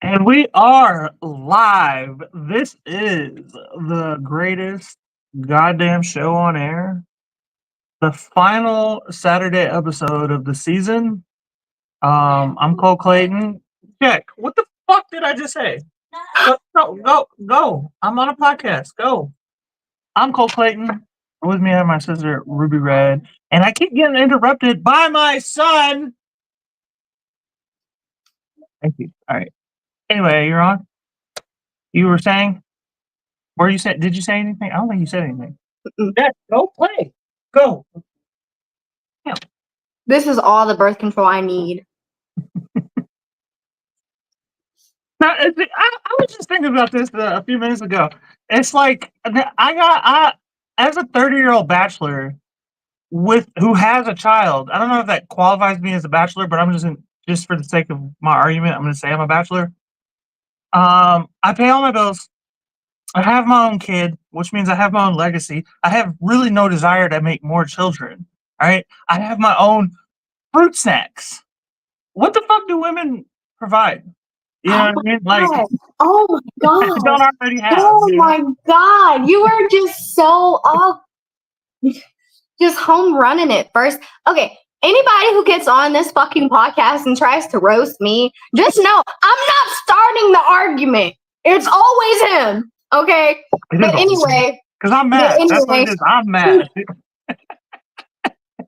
And we are live. This is the greatest goddamn show on air. The final Saturday episode of the season. I'm Cole Clayton. Check. What the fuck did I just say? Go. I'm on a podcast. Go. I'm Cole Clayton. With me, I have my sister Ruby Red, and I keep getting interrupted by my son. Thank you. All right. Anyway, you're on. You were saying? Or you said? Did you say anything? I don't think you said anything. Yeah, go play. Go. Yeah. This is all the birth control I need. Now, I was just thinking about this a few minutes ago. It's like I as a 30-year-old bachelor who has a child. I don't know if that qualifies me as a bachelor, but I'm just for the sake of my argument, I'm going to say I'm a bachelor. I pay all my bills. I have my own kid, which means I have my own legacy. I have really no desire to make more children. All right, I have my own fruit snacks. What the fuck do women provide? You know what I mean? Like, oh my god, don't already have. Oh my god, you are just so up, just home running it first. Okay, anybody who gets on this fucking podcast and tries to roast me, just know I'm not starting the argument. It's always him. Okay, but anyway, because I'm mad. Anyway, that's what it is. I'm mad.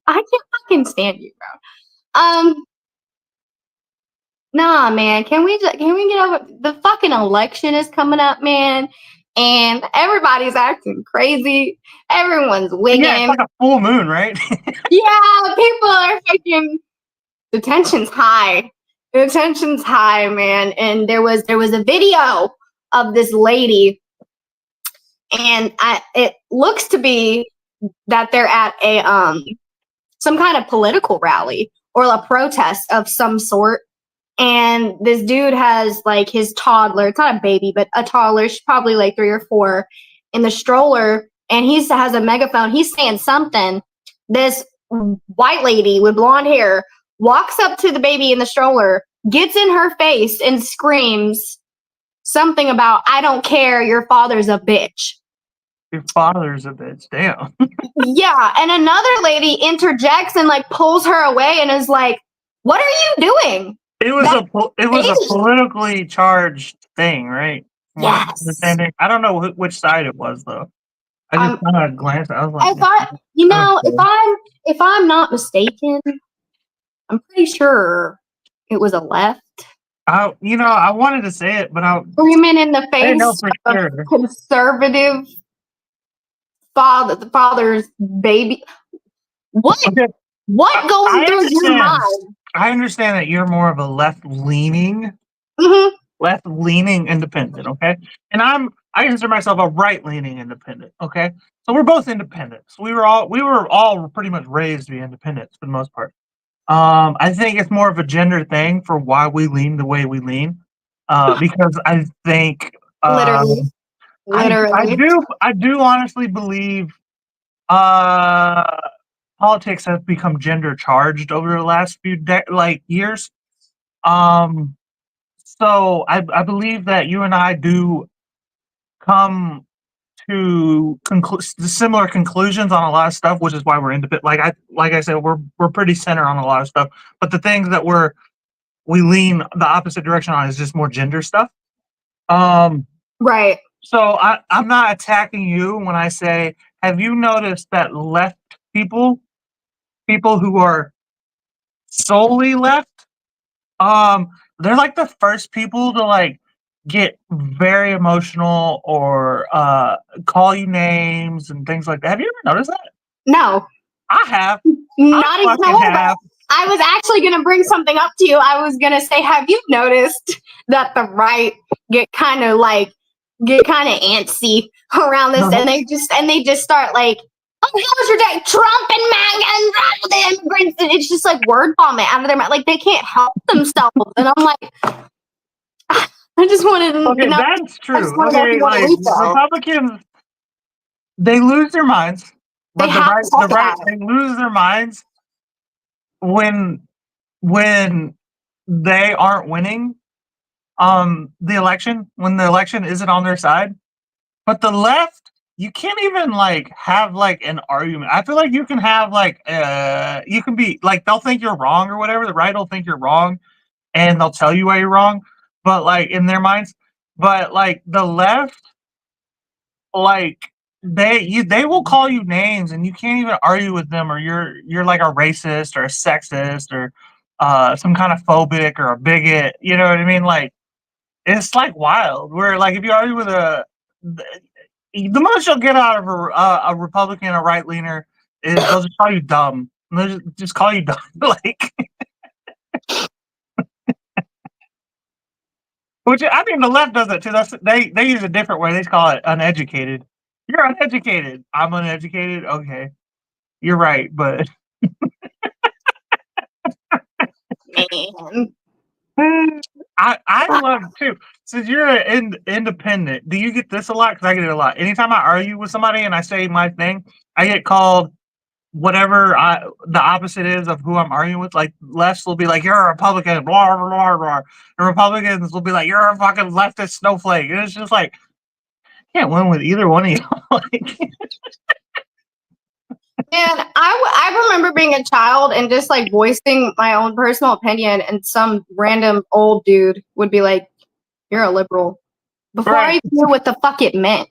I can't fucking stand you, bro. Nah, man. Can we get over the fucking election is coming up, man, and everybody's acting crazy. Everyone's wigging. Yeah, it's like a full moon, right? Yeah, people are fucking. The tension's high. The tension's high, man. And there was a video of this lady, and it looks to be that they're at a some kind of political rally or a protest of some sort. And this dude has like his toddler, it's not a baby, but a toddler, she's probably like 3 or 4, in the stroller, and he has a megaphone. He's saying something. This white lady with blonde hair walks up to the baby in the stroller, gets in her face, and screams something about, "I don't care, your father's a bitch." Your father's a bitch, damn. Yeah, and another lady interjects and like pulls her away and is like, "What are you doing?" It was a politically charged thing, right? Yes. I don't know which side it was though. I just kind of glanced. I was like, if I'm not mistaken, I'm pretty sure it was a left. I wanted to say it, but screaming in the face of conservative father's baby. What? Okay. What goes through your mind? I understand that you're more of a left-leaning independent, okay? And I consider myself a right-leaning independent, okay? So we're both independents. We were all pretty much raised to be independents for the most part. I think it's more of a gender thing for why we lean the way we lean. Because I think literally. I do honestly believe politics has become gender charged over the last few years. So I believe that you and I do come to similar conclusions on a lot of stuff, which is why we're independent. Like I said, we're pretty center on a lot of stuff. But the things that we lean the opposite direction on is just more gender stuff. Right. So I'm not attacking you when I say, have you noticed that left people who are solely left, they're like the first people to like get very emotional or call you names and things like that. Have you ever noticed that? No. I have. Not even have. I was actually going to bring something up to you. I was going to say, have you noticed that the right get kind of antsy around this, and they just start like, "Oh, how was your day? Trump and MAGA and the immigrants," and it's just like word vomit out of their mouth. Like they can't help themselves, and I'm like, I just wanted to. Okay, that's true. Okay, like Republicans, they lose their minds. But the right, they lose their minds when they aren't winning. the election when the election isn't on their side. But the left, you can't even like have like an argument. I feel like you can have like you can be like they'll think you're wrong or whatever. The right will think you're wrong and they'll tell you why you're wrong. But like in their minds, but like the left, like they will call you names and you can't even argue with them, or you're like a racist or a sexist or some kind of phobic or a bigot. You know what I mean? Like it's like wild. Where like if you argue with the most you'll get out of a Republican, a right leaner, is they'll just call you dumb. They'll just call you dumb. Like, which I mean, the left does it too. They use a different way. They just call it uneducated. You're uneducated. I'm uneducated. Okay, you're right, but Man. I love too. Since you're an independent, do you get this a lot? Because I get it a lot. Anytime I argue with somebody and I say my thing, I get called whatever the opposite is of who I'm arguing with. Like lefts will be like, "You're a Republican," blah blah blah blah, and Republicans will be like, "You're a fucking leftist snowflake." And it's just like, can't win with either one of you. Like, And I remember being a child and just like voicing my own personal opinion, and some random old dude would be like, "You're a liberal," before I right. even knew what the fuck it meant.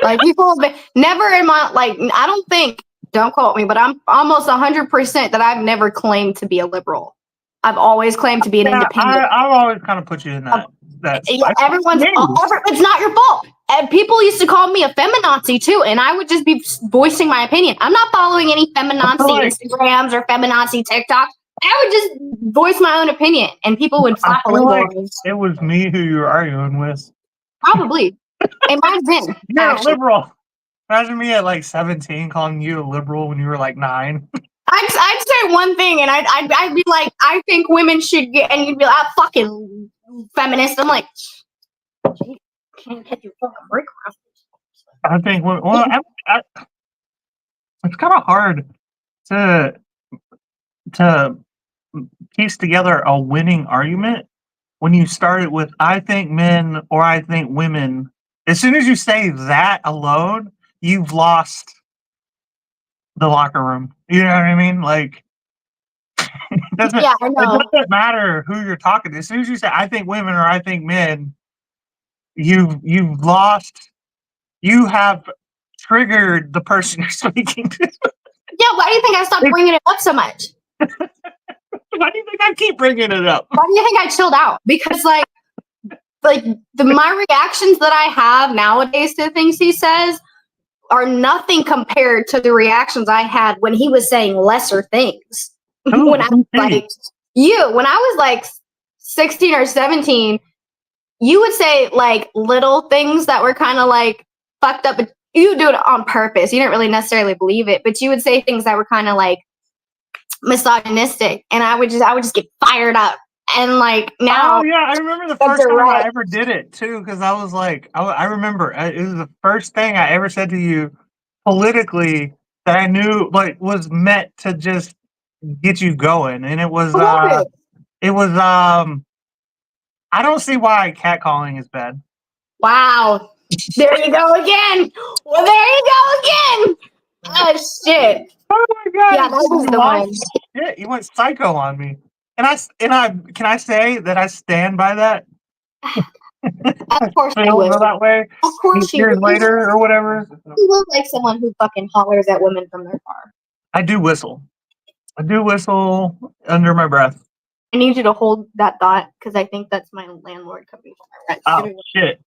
Like people have been, never in my like I don't think, don't quote me, but I'm almost 100% that I've never claimed to be a liberal. I've always claimed to be an Yeah, independent. I've always kind of put you in that Yeah, spot. it's not your fault. And people used to call me a feminazi too, and I would just be voicing my opinion. I'm not following any feminazi Instagrams or feminazi TikToks. I would just voice my own opinion, and people would slap a feel label like on me. it was me who you were arguing with. Probably. It might have been. You're Actually, a liberal. Imagine me at like 17 calling you a liberal when you were like 9. I'd say one thing, and I'd be like, I think women should get, and you'd be like, "Ah, fucking feminist." I'm like, can't get your fucking break around. I think it's kind of hard to to piece together a winning argument when you start it with "I think men" or "I think women." As soon as you say that alone, you've lost the locker room. You know what I mean? Like Yeah, I know. it doesn't matter who you're talking to. As soon as you say "I think women" or "I think men," you've lost. You have triggered the person you're speaking to. Yeah, why do you think I stopped bringing it up so much? Why do you think I keep bringing it up? Why do you think I chilled out? Because like my reactions that I have nowadays to things he says are nothing compared to the reactions I had when he was saying lesser things. Oh, When I was like when I was like 16 or 17, you would say like little things that were kind of like fucked up, but you do it on purpose. You didn't really necessarily believe it, but you would say things that were kind of like misogynistic, and I would just get fired up. And like now, oh yeah, I remember the first time I ever did it too, because I was like, I remember it was the first thing I ever said to you politically that I knew like was meant to just get you going, and it was I don't see why catcalling is bad. wow, there you go again. Well, there you go again. Oh shit. Oh my god! Yeah, that was the one. Shit, you went psycho on me, and I can I say that I stand by that. Of course I you don't would. go that way. Of course you Years would. later or whatever. You look like someone who fucking hollers at women from their car. I do whistle. I do whistle under my breath. I need you to hold that thought because I think that's my landlord coming for my rent. Oh shit!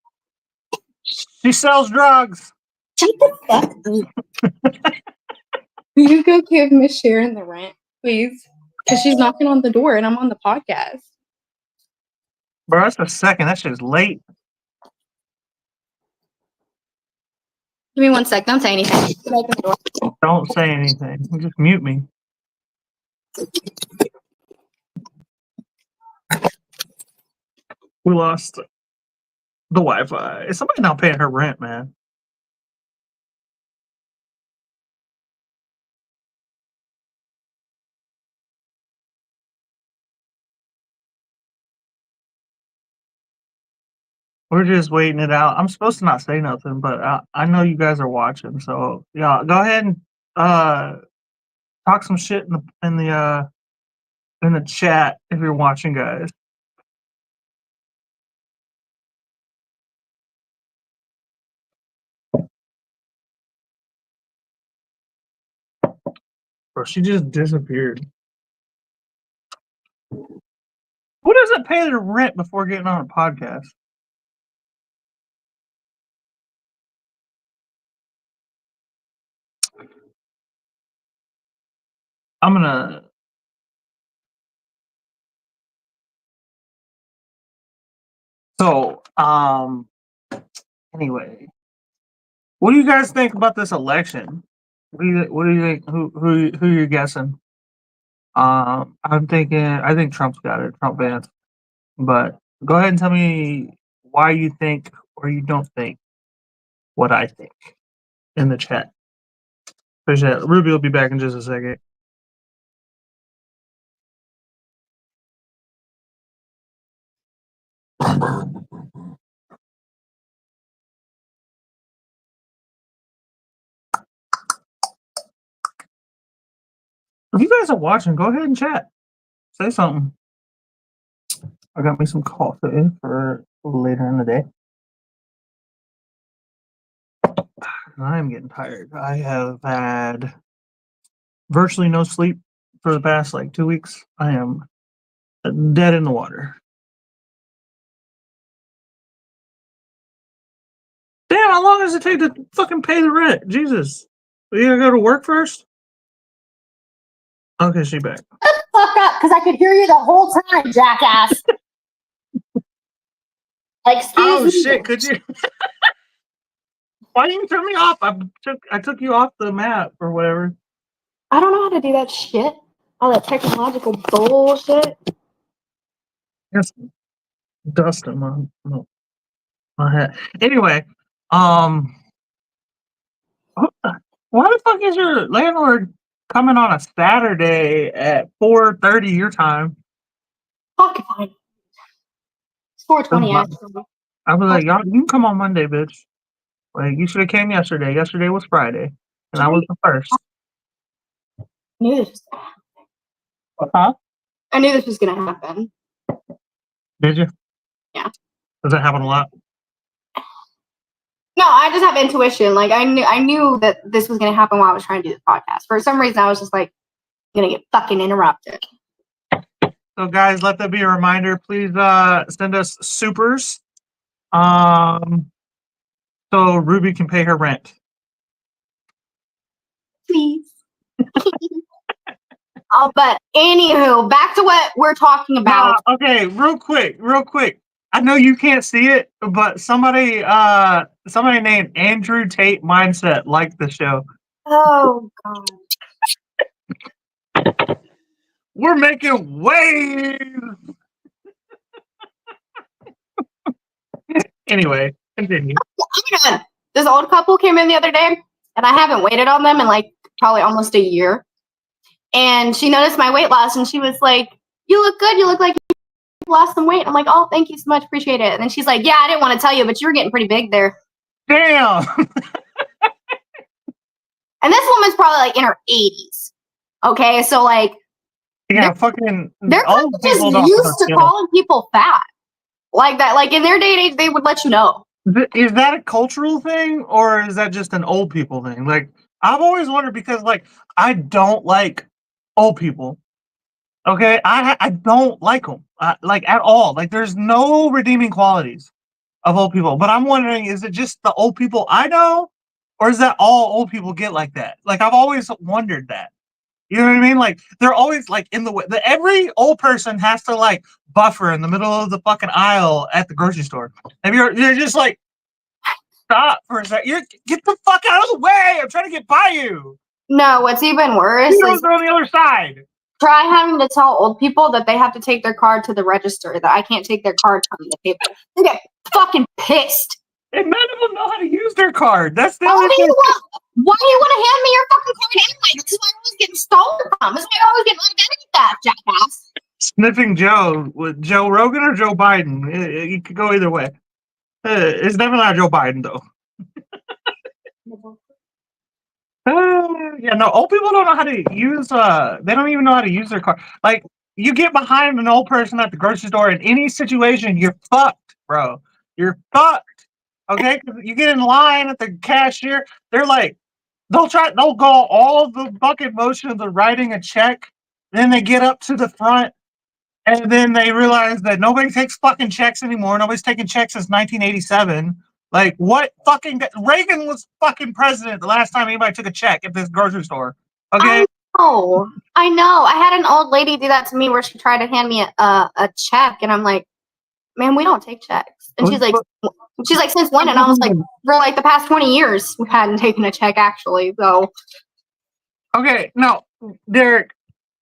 She sells drugs. Shut the fuck up. Will you go give Miss Sharon the rent, please? Because she's knocking on the door and I'm on the podcast. Bro, that's a second. That shit's late. Give me 1 sec. Don't say anything. Don't say anything. Just mute me. We lost the Wi-Fi. Is somebody not paying her rent, man? We're just waiting it out. I'm supposed to not say nothing, but I know you guys are watching, so yeah, go ahead and talk some shit in the chat if you're watching, guys. Bro, she just disappeared. Who doesn't pay their rent before getting on a podcast? I'm gonna. So, anyway, what do you guys think about this election? What do you think? Who you're guessing? I'm thinking. I think Trump's got it. Trump Vance. But go ahead and tell me why you think or you don't think what I think in the chat. Appreciate it. Ruby will be back in just a second. If you guys are watching, go ahead and chat. Say something. I got me some coffee for later in the day. I'm getting tired. I have had virtually no sleep for the past 2 weeks. I am dead in the water. Damn, how long does it take to fucking pay the rent? Jesus. You gotta go to work first? Okay, she back. Shut the fuck up, because I could hear you the whole time, jackass. Excuse me. Shit, could you? Why didn't you turn me off? I took you off the map or whatever. I don't know how to do that shit. All that technological bullshit. Yes, dust in my head. Anyway, why the fuck is your landlord coming on a Saturday at 4:30 your time? Fuck fine. It's 4:20 actually. I was like, y'all, you can come on Monday, bitch. You should have came yesterday. Yesterday was Friday, and I was the first. I knew this was gonna happen. Huh? I knew this was gonna happen. Did you? Yeah. Does that happen a lot? No, I just have intuition. I knew that this was gonna happen while I was trying to do this podcast. For some reason, I was just like, I'm gonna get fucking interrupted. So, guys, let that be a reminder. Please send us supers, so Ruby can pay her rent. Please. But anywho, back to what we're talking about. Okay, real quick. I know you can't see it, but somebody named Andrew Tate Mindset liked the show. Oh god. We're making waves. Anyway, continue. I'm done. This old couple came in the other day, and I haven't waited on them in probably almost a year. And she noticed my weight loss, and she was like, "You look good. You look like you lost some weight." I'm like, "Oh, thank you so much. Appreciate it." And then she's like, "Yeah, I didn't want to tell you, but you were getting pretty big there." Damn. And this woman's probably in her 80s. Okay, so yeah, fucking. They're old just people used to calling people fat like that. In their day and age, they would let you know. Is that a cultural thing, or is that just an old people thing? I've always wondered because, I don't like old people. Okay, I don't like them, at all. There's no redeeming qualities of old people. But I'm wondering, is it just the old people I know, or is that all old people get like that? I've always wondered that. You know what I mean? They're always in the way. Every old person has to buffer in the middle of the fucking aisle at the grocery store. And you're just stop for a second. Get the fuck out of the way. I'm trying to get by you. No, what's even worse is they're on the other side. Try having to tell old people that they have to take their card to the register, that I can't take their card from the table. They get fucking pissed. And none of them know how to use their card. That's the Why only thing. Why do you want to hand me your fucking card anyway? This is why I always getting stolen from. This is why I always get identity theft, jackass. Sniffing Joe with Joe Rogan or Joe Biden. You could go either way. It's definitely not Joe Biden though. Yeah, no, old people don't know how to use. They don't even know how to use their car. Like, you get behind an old person at the grocery store in any situation, you're fucked, bro. You're fucked. Okay, 'cause you get in line at the cashier. They're like, they'll go all the fucking motions of writing a check. Then they get up to the front, and then they realize that nobody takes fucking checks anymore. Nobody's taken checks since 1987. Like, what fucking Reagan was fucking president the last time anybody took a check at this grocery store. Okay. I know. I had an old lady do that to me where she tried to hand me a check, and I'm like, "Man, we don't take checks." And she's like, "Since when?" And I was like, "For like the past 20 years, we hadn't taken a check actually." So, okay, now, Derek,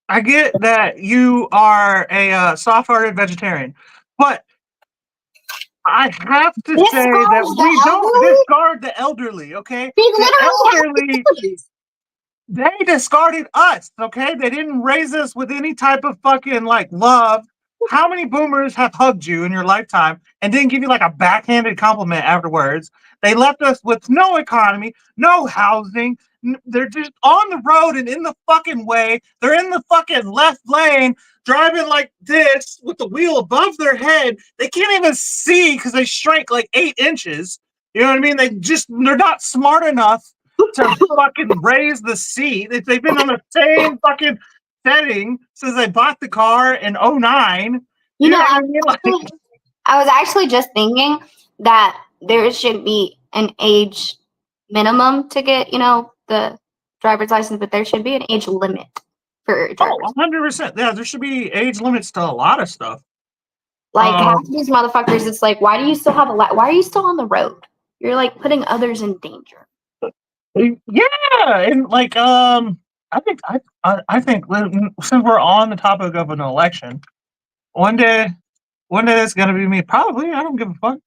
I get that you are a soft-hearted vegetarian, but I have to say that we don't discard the elderly, okay? The elderly, they discarded us, okay? They didn't raise us with any type of fucking, like, love. How many boomers have hugged you in your lifetime and didn't give you, like, a backhanded compliment afterwards? They left us with no economy, no housing. They're just on the road and in the fucking way. They're in the fucking left lane, driving like this with the wheel above their head. They can't even see because they shrank like 8 inches. You know what I mean? They're not smart enough to fucking raise the seat. They've been on the same fucking setting since they bought the car in 09. you know, what I mean? Like, I was actually just thinking that there should be an age minimum to get, the driver's license, but there should be an age limit for drivers. 100%. Yeah, there should be age limits to a lot of stuff. Like, half of these motherfuckers, it's like, why do you still have why are you still on the road? You're like putting others in danger. Yeah, and like I think since we're on the topic of an election, one day it's gonna be me. Probably, I don't give a fuck.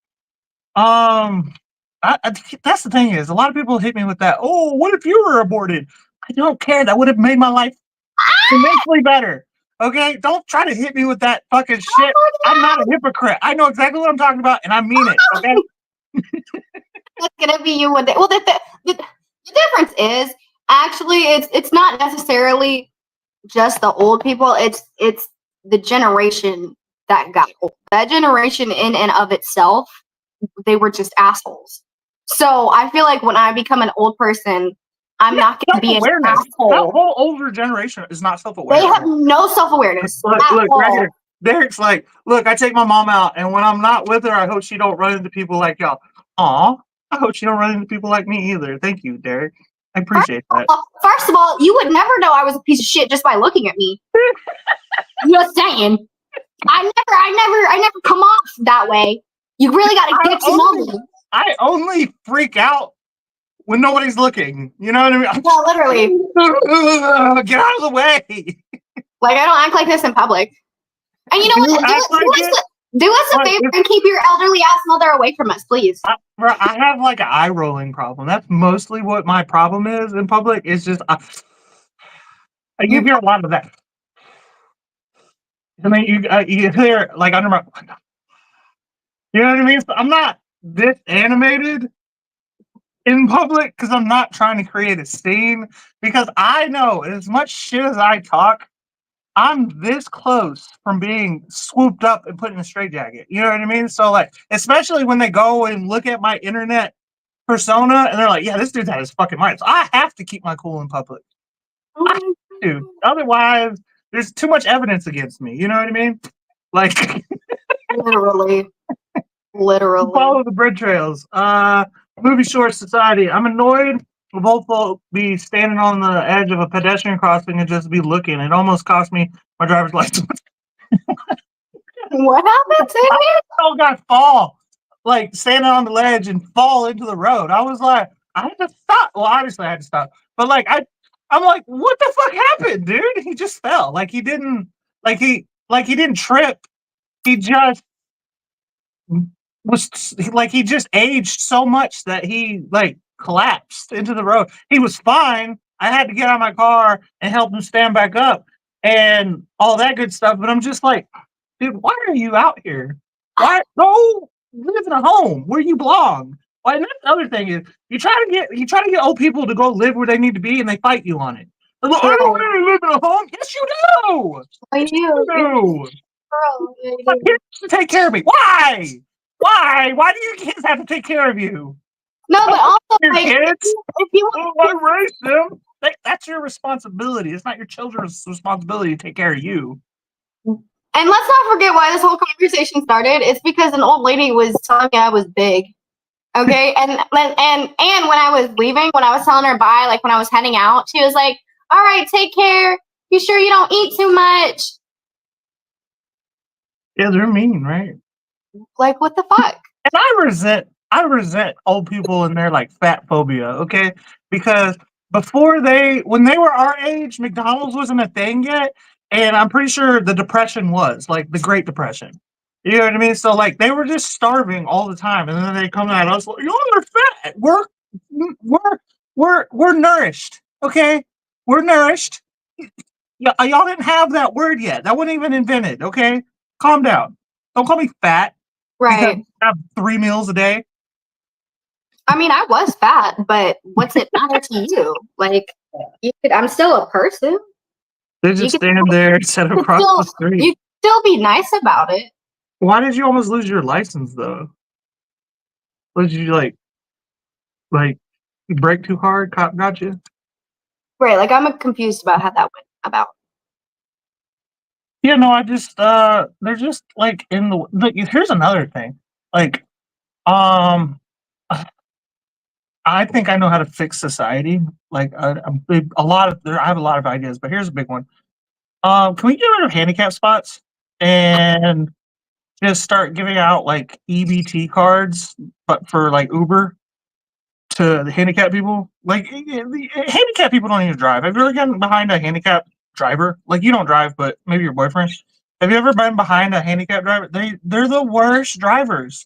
That's the thing is, a lot of people hit me with that. Oh, what if you were aborted? I don't care. That would have made my life immensely better. Okay, don't try to hit me with that fucking shit. I'm not a hypocrite. I know exactly what I'm talking about, and I mean it. Okay. It's gonna be you one day. Well, the difference is actually it's not necessarily just the old people. It's the generation that got old. That generation in and of itself, they were just assholes. So I feel like when I become an old person, I'm not going to be an asshole. That whole older generation is not self-aware. They have no self-awareness. Look, right here. Derek's like, look, I take my mom out, and when I'm not with her, I hope she don't run into people like y'all. Aw, I hope she don't run into people like me either. Thank you, Derek. I appreciate that. First of all, you would never know I was a piece of shit just by looking at me. Just saying. I never come off that way. You really got to get to know me. I only freak out when nobody's looking. You know what I mean? Yeah, literally. Get out of the way. Like, I don't act like this in public. And you know what? Do us a favor and keep your elderly ass mother away from us, please. I have like an eye rolling problem. That's mostly what my problem is in public. It's just you hear a lot of that. I mean, you hear like under my, you know what I mean? So I'm not this animated in public because I'm not trying to create a scene. Because I know as much shit as I talk, I'm this close from being swooped up and put in a straitjacket. You know what I mean? So, like, especially when they go and look at my internet persona and they're like, yeah, this dude's out of his fucking mind. So I have to keep my cool in public. I have to. Otherwise, there's too much evidence against me. You know what I mean? Like, literally. Follow the bread trails. Movie Short Society. I'm annoyed. Both will be standing on the edge of a pedestrian crossing and just be looking. It almost cost me my driver's license. What happened to you? I got fall, like standing on the ledge and fall into the road. I was like, I had to stop. Well, obviously I had to stop, but like I'm like, what the fuck happened, dude? He just fell. Like he didn't trip. He just was like he just aged so much that he like collapsed into the road. He was fine. I had to get out of my car and help him stand back up and all that good stuff. But I'm just like, dude, why are you out here? Why? live in a home where you belong. Well, and that's the other thing is you try to get old people to go live where they need to be, and they fight you on it. They're like, I don't Right. want to live in a home. Yes, you do. I Yes, you do. do. Girl, I My do. kids to take care of me. Why? Why? Why do your kids have to take care of you? No, but also Your like kids? if you Oh, I raised them. That's your responsibility. It's not your children's responsibility to take care of you. and let's not forget why this whole conversation started. It's because an old lady was telling me I was big. Okay, and when I was leaving, when I was telling her bye, like when I was heading out, she was like, "All right, take care. You sure you don't eat too much?" Yeah, they're mean, right? Like, what the fuck? And I resent old people and their like fat phobia, okay? Because when they were our age, McDonald's wasn't a thing yet, and I'm pretty sure the depression was, like the Great Depression. You know what I mean? So like they were just starving all the time, and then they come at us like, "Y'all are fat. We're nourished, okay? We're nourished. Yeah, y'all didn't have that word yet. That wasn't even invented, okay? Calm down. Don't call me fat because Right. I have 3 meals a day." I mean, I was fat, but what's it matter to you? Like, I'm still a person. They You just could, stand there, sit you could across still the street. you could still be nice about it. Why did you almost lose your license though? What did you like you brake too hard? Cop got you? Right. Like, I'm confused about how that went about. Yeah, no, I just they're just like in the look, here's another thing. Like, um I think I know how to fix society. Like I have a lot of ideas, but here's a big one. Can we get rid of handicap spots and just start giving out like EBT cards, but for like Uber to the handicapped people? Like the handicapped people don't even drive. Have you ever gotten behind a handicapped driver? Like you don't drive, but maybe your boyfriend. Have you ever been behind a handicapped driver? They're the worst drivers,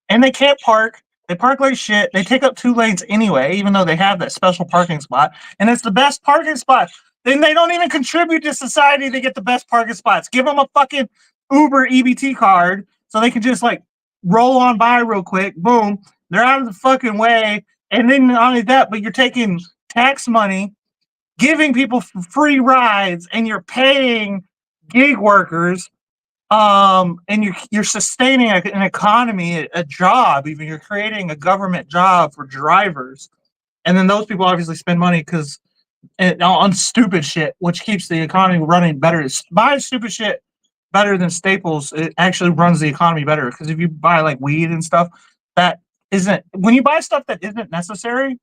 and they can't park. They park like shit. They take up 2 lanes anyway, even though they have that special parking spot, and it's the best parking spot. Then they don't even contribute to society to get the best parking spots. Give them a fucking Uber EBT card so they can just like roll on by real quick. Boom, they're out of the fucking way. And then not only that, but you're taking tax money, giving people free rides, and you're paying gig workers, and you're sustaining an economy, a job. Even you're creating a government job for drivers, and then those people obviously spend money because on stupid shit, which keeps the economy running better. Buy stupid shit better than staples. It actually runs the economy better because if you buy like weed and stuff, that isn't when you buy stuff that isn't necessary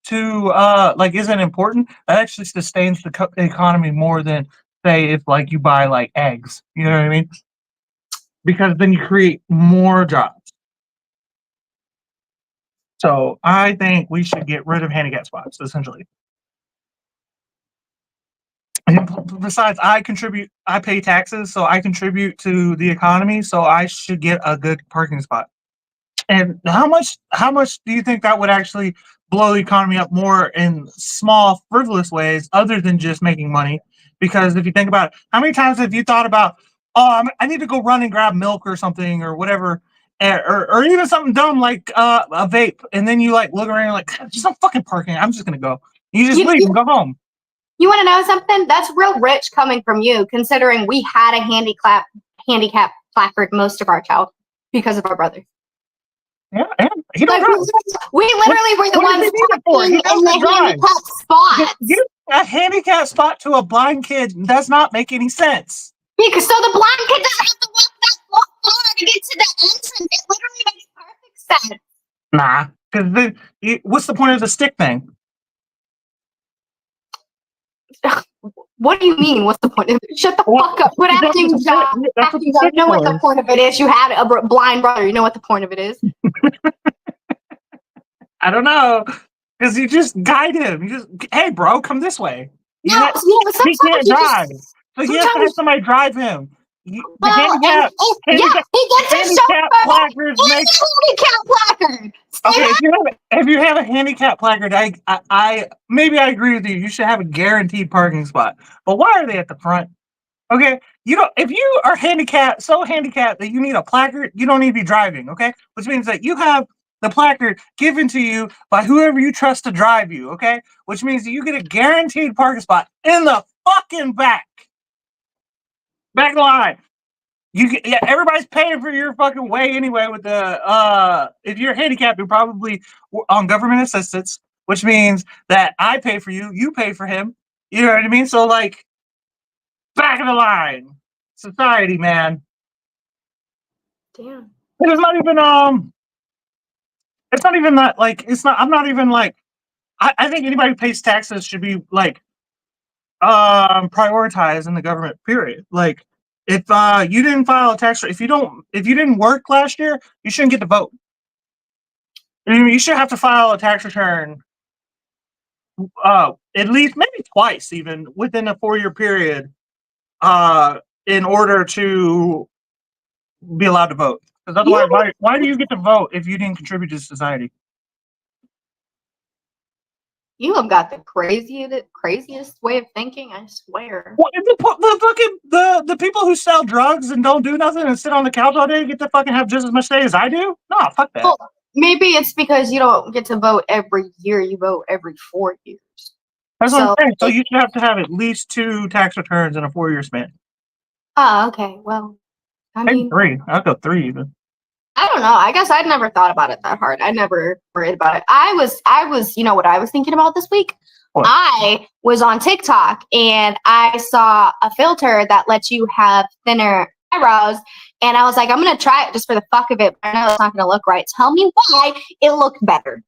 to like isn't important, that actually sustains the economy more than say if like you buy like eggs. You know what I mean? Because then you create more jobs. So I think we should get rid of handicap spots, essentially. And besides, I pay taxes, so I contribute to the economy, so I should get a good parking spot. And how much do you think that would actually blow the economy up more in small, frivolous ways other than just making money? Because if you think about it, how many times have you thought about, oh, I need to go run and grab milk or something or whatever, or even something dumb like a vape, and then you like look around and you're like, there's no fucking parking. I'm just gonna go. You just You, leave you, and go home. you want to know something? That's real rich coming from you, considering we had a handicap placard most of our childhood because of our brother. Yeah, and he don't Like, drive. we literally were the What ones does he need it for? parking He in doesn't the drive. handicap spots. Give a handicap spot to a blind kid does not make any sense. Because so the blind kid doesn't have to walk that far to get to the entrance. It literally makes perfect sense. Nah, because then what's the point of the stick thing? What do you mean? What's the point of it? Shut the fuck up. Quit That's acting what dumb. that's what the stick You know what the was. point of it is. You had a blind brother. You know what the point of it is. I don't know, because you just guide him. You just, hey, bro, come this way. No, but He sometimes can't you drive, just so he has to have sometimes somebody drive him. The well, and yeah, he gets a handicap chauffeur placards and make. a handicap placard. Okay, if you have a handicap placard, I maybe I agree with you. You should have a guaranteed parking spot. But why are they at the front? Okay, you don't. If you are handicapped, so handicapped that you need a placard, you don't need to be driving. Okay, which means that you have the placard given to you by whoever you trust to drive you. Okay, which means that you get a guaranteed parking spot in the fucking back line. Yeah, everybody's paying for your fucking way anyway. With the if you're handicapped, you're probably on government assistance, which means that I pay for you, you pay for him. You know what I mean? So like, back of the line, society, man. Damn. It's not even It's not even that like. It's not. I'm not even like. I think anybody who pays taxes should be like prioritized in the government. Period. Like, if you didn't file a tax, if you didn't work last year, you shouldn't get to vote. I mean, you should have to file a tax return at least maybe twice, even within a 4-year period, in order to be allowed to vote. Because otherwise, why do you get to vote if you didn't contribute to society? You have got the craziest way of thinking, I swear. Well, the people who sell drugs and don't do nothing and sit on the couch all day get to fucking have just as much say as I do? No, fuck that. Well, maybe it's because you don't get to vote every year. You vote every 4 years. That's what I'm saying. So you should have to have at least 2 tax returns in a 4-year span. Oh, okay. Well, I mean, 3. I'll go 3 even. I don't know. I guess I'd never thought about it that hard. I never worried about it. I was, you know what I was thinking about this week? What? I was on TikTok and I saw a filter that lets you have thinner eyebrows. And I was like, I'm going to try it just for the fuck of it. But I know it's not going to look right. Tell me why it looked better.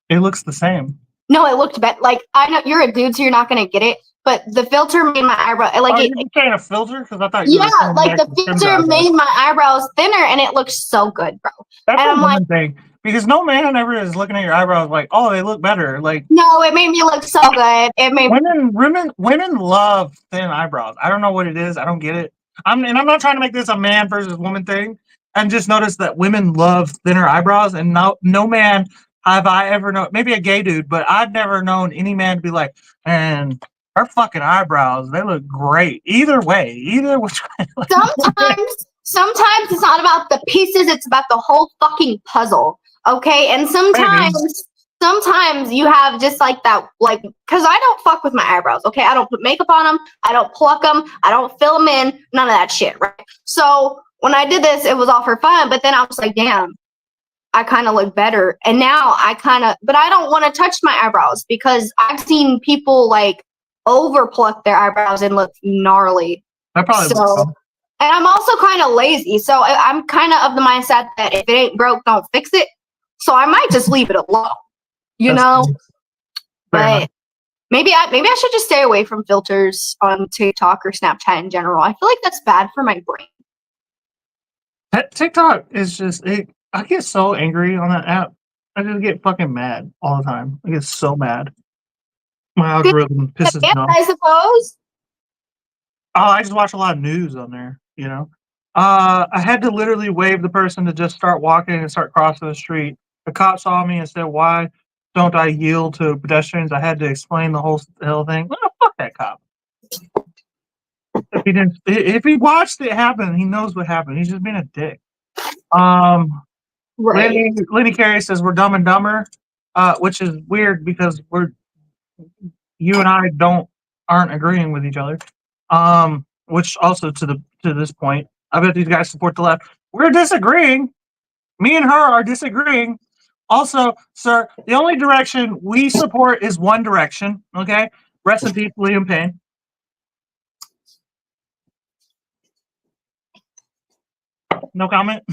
It looks the same. No, it looked better. Like, I know you're a dude, so you're not going to get it. But the filter made my eyebrow You're saying a filter? Because I thought you were saying like the filter made my eyebrows thinner, and it looks so good, bro. That's and a woman thing. Because no man ever is looking at your eyebrows like, oh, they look better. Like, no, it made me look so good. It made women love thin eyebrows. I don't know what it is. I don't get it. I'm not trying to make this a man versus woman thing. I just noticed that women love thinner eyebrows, and no man have I ever known. Maybe a gay dude, but I've never known any man to be like, and her fucking eyebrows, they look great. Either way, either which way. Sometimes it's not about the pieces, it's about the whole fucking puzzle. Okay? And sometimes you have just like that, like, because I don't fuck with my eyebrows, okay? I don't put makeup on them, I don't pluck them, I don't fill them in, none of that shit, right? So when I did this, it was all for fun, but then I was like, damn, I kind of look better. And now but I don't want to touch my eyebrows because I've seen people like over pluck their eyebrows and look gnarly. I probably and I'm also kind of lazy, so I'm kind of the mindset that if it ain't broke, don't fix it. So I might just leave it alone, you know. But maybe I should just stay away from filters on TikTok or Snapchat in general. I feel like that's bad for my brain. TikTok is just I get so angry on that app. I just get fucking mad all the time. I get so mad. My algorithm pisses me off. I suppose. Oh, I just watch a lot of news on there, you know. I had to literally wave the person to just start walking and start crossing the street. The cop saw me and said, "Why don't I yield to pedestrians?" I had to explain the whole thing. Well, fuck that cop. If he watched it happen, he knows what happened. He's just being a dick. Right. Lenny Carey says we're Dumb and Dumber, which is weird because you and I aren't agreeing with each other. Which also to this point, I bet these guys support the left. We're disagreeing. Me and her are disagreeing. Also, sir, the only direction we support is one direction. Okay, rest in peace, Liam Payne. No comment.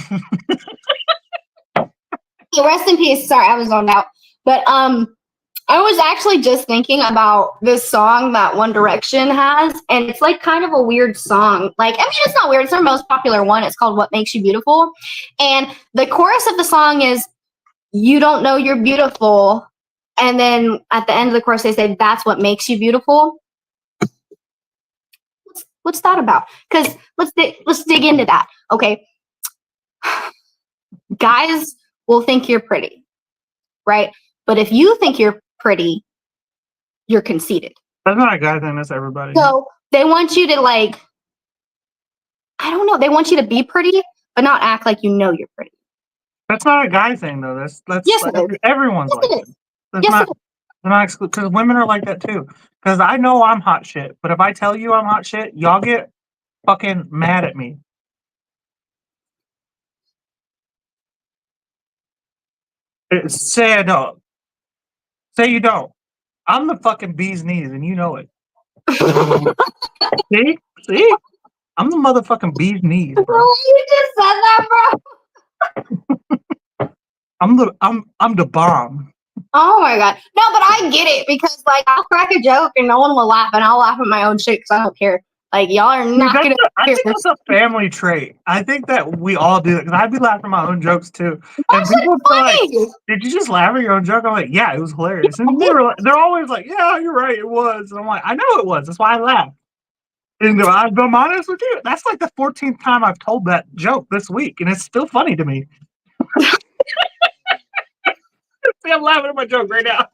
Rest in peace. Sorry, I was zoned out. But I was actually just thinking about this song that One Direction has, and it's like kind of a weird song. Like, I mean, it's not weird. It's their most popular one. It's called What Makes You Beautiful. And the chorus of the song is, "You don't know you're beautiful." And then at the end of the chorus, they say, "That's what makes you beautiful." What's that about? Because let's dig into that. Okay. Guys will think you're pretty, right? But if you think you're pretty, you're conceited. That's not a guy thing, that's everybody. So they want you to like I don't know. They want you to be pretty, but not act like you know you're pretty. That's not a guy thing, though. That's Yes, it is. everyone's Yes, like it that. is. That's Yes, not it is. they're not exclusive because women are like that too. Because I know I'm hot shit, but if I tell you I'm hot shit, y'all get fucking mad at me. Say I don't. Say you don't. I'm the fucking bee's knees, and you know it. See, see, I'm the motherfucking bee's knees, bro. You just said that, bro. I'm the bomb. Oh my god. No, but I get it because like I'll crack a joke and no one will laugh, and I'll laugh at my own shit because I don't care. Like y'all are not gonna. I think that's a family trait. I think that we all do it because I'd be laughing at my own jokes too. And people are like, "Did you just laugh at your own joke?" I'm like, "Yeah, it was hilarious." And they're always like, "Yeah, you're right, it was." And I'm like, "I know it was. That's why I laughed." And I'm honest with you. That's like the 14th time I've told that joke this week, and it's still funny to me. See, I'm laughing at my joke right now.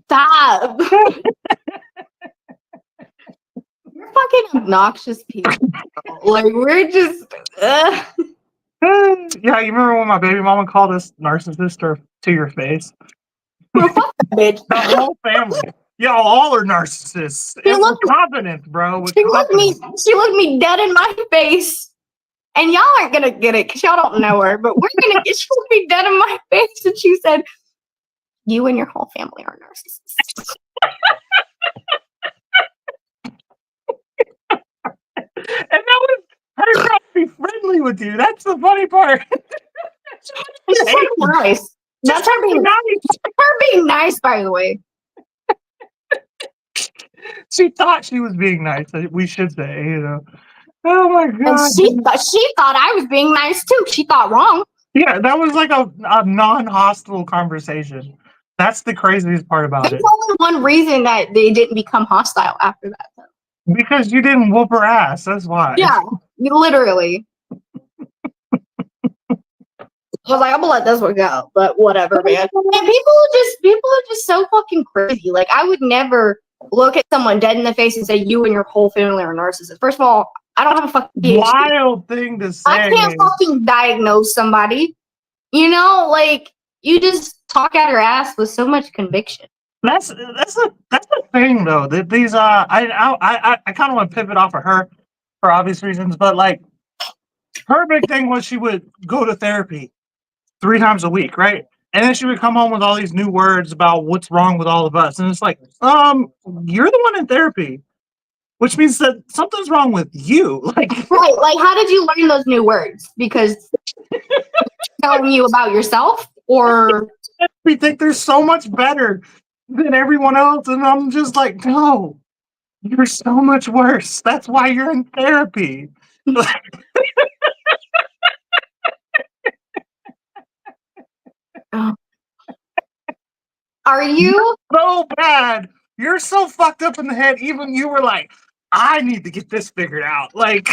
Stop. You're fucking obnoxious people. Like we're just. Yeah, you remember when my baby mama called us narcissist to your face? Well, fuck that bitch. The whole family. Y'all all are narcissists. With confidence, bro. She looked me dead in my face. And y'all aren't gonna get it because y'all don't know her, but we're gonna get. She looked me dead in my face, and she said, "You and your whole family are narcissists." And that was her trying to be friendly with you. That's the funny part. She's nice. That's her being nice. Her being nice, by the way. She thought she was being nice. We should say, you know. Oh my god! And she thought I was being nice too. She thought wrong. Yeah, that was like a non-hostile conversation. That's the craziest part about it. There's only one reason that they didn't become hostile after that, though. Because you didn't whoop her ass. That's why. Yeah, literally. I was like, I'm gonna let this one go, but whatever, man. And people are just so fucking crazy. Like, I would never look at someone dead in the face and say, "You and your whole family are narcissists." First of all, I don't have a fucking PhD. Wild thing to say. I can't fucking diagnose somebody. You know, like you just talk out your ass with so much conviction. That's the thing though. That these I kind of want to pivot off of her for obvious reasons, but like her big thing was she would go to therapy 3 times a week, right? And then she would come home with all these new words about what's wrong with all of us, and it's like, you're the one in therapy, which means that something's wrong with you. Like, right? Like, how did you learn those new words? Because telling you about yourself, or we think they're so much better than everyone else, and I'm just like, no, you're so much worse. That's why you're in therapy. Are you so bad? You're so fucked up in the head. Even you were like, I need to get this figured out. Like,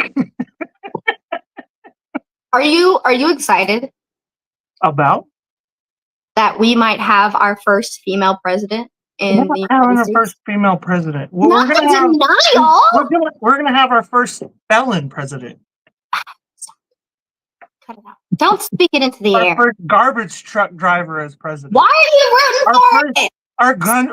are you excited about that we might have our first female president in the having our first female president? Well, we're gonna have our first felon president. Cut it out. Don't speak it into the air. Our first garbage truck driver as president. Why are you rooting for it?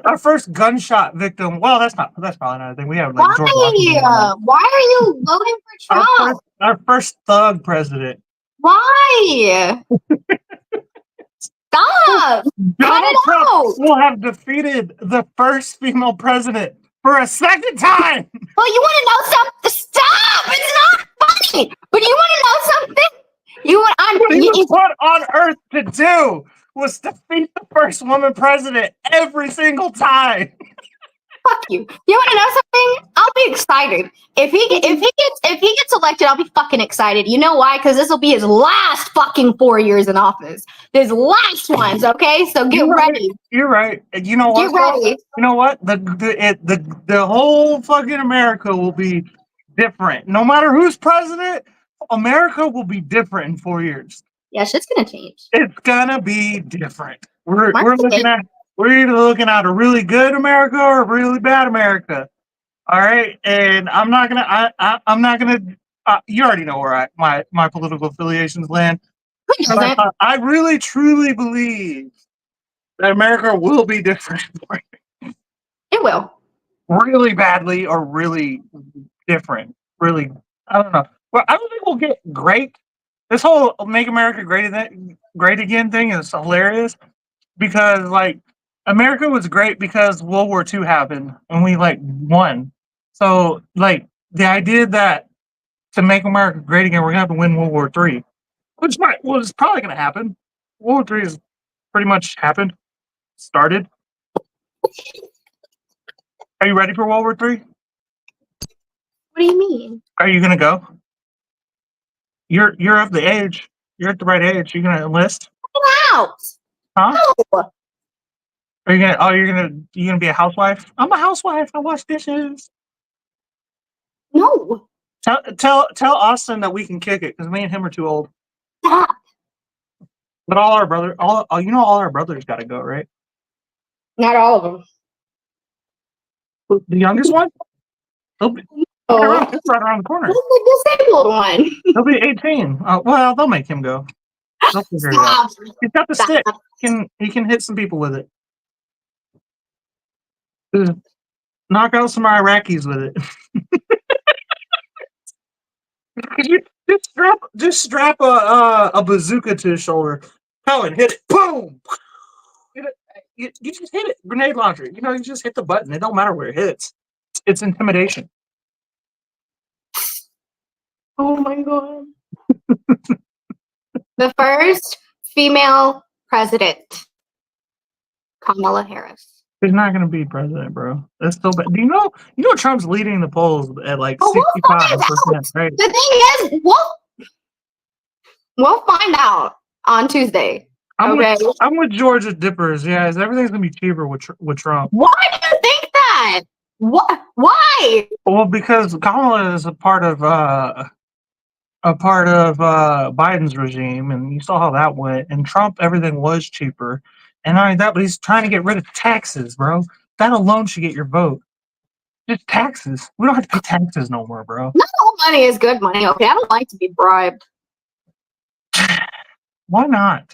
Our first gunshot victim. Well, that's probably not a thing. We have like George Washington. Why are you voting for Trump? Our first thug president. Why? Stop! Donald Trump will have defeated the first female president for a second time. Well, you want to know something? Stop! It's not funny. But you want to know something? What he was put on earth to do was defeat the first woman president every single time. Fuck you. You want to know something? I'll be excited if he gets elected. I'll be fucking excited. You know why? Because this will be his last fucking 4 years in office. His last ones. Okay, so get ready. You're right. You know what? Get ready. You know what? The whole fucking America will be different. No matter who's president, America will be different in 4 years. Yeah, shit's gonna change. It's gonna be different. We're either looking at a really good America or a really bad America. All right, and I'm not gonna You already know where my political affiliations land. Who doesn't? But, I really truly believe that America will be different, It will. really badly or really different. Really, I don't know. Well, I don't think we'll get great. This whole "Make America Great Again" thing is hilarious because like America was great because World War II happened and we like won. So like the idea that to make America great again, we're gonna have to win World War III, which was probably gonna happen. World War III has pretty much happened, started. Are you ready for World War III? What do you mean? Are you gonna go? You're of the age. You're at the right age. You're gonna enlist, Out. huh? No. Are you gonna? Oh, you're gonna be a housewife. I'm a housewife. I wash dishes. No. Tell Austin that we can kick it because me and him are too old. Stop. But all our brother, all all our brothers got to go, right? Not all of them. The youngest one, he'll be Oh. it's right around the corner. Who's the disabled one? He'll be 18. Well, they'll make him go. They'll figure it out. Stop. He's got the stick. He can hit some people with it. Knock out some Iraqis with it. You just strap a bazooka to his shoulder. Oh, and hit it. Boom. You just hit it. Grenade launcher. You just hit the button. It don't matter where it hits. It's intimidation. Oh my god. The first female president, Kamala Harris. He's not going to be president, bro. That's still bad. Do you know Trump's leading the polls at like 65%, right? The thing is, we'll find out on Tuesday. I'm with Georgia Dippers. Yeah, everything's gonna be cheaper with Trump. Why do you think that? What? Why? Well, because Kamala is a part of Biden's regime, and you saw how that went. And Trump, everything was cheaper, and not only that, but he's trying to get rid of taxes, bro. That alone should get your vote. Just taxes. We don't have to pay taxes no more, bro. Not all money is good money. Okay, I don't like to be bribed. Why not?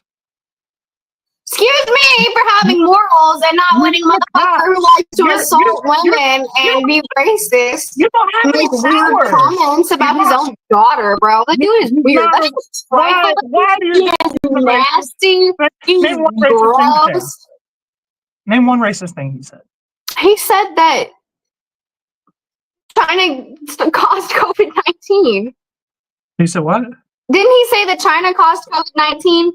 Excuse me for having morals and not letting motherfucker who likes to assault women and be racist. You don't have Make any weird power. comments about his own daughter, bro. The dude is weird. That's Why do you nasty. He's Name one racist thing he said. gross. Name one racist thing he said. He said that China caused COVID-19. He said what? Didn't he say that China caused COVID-19?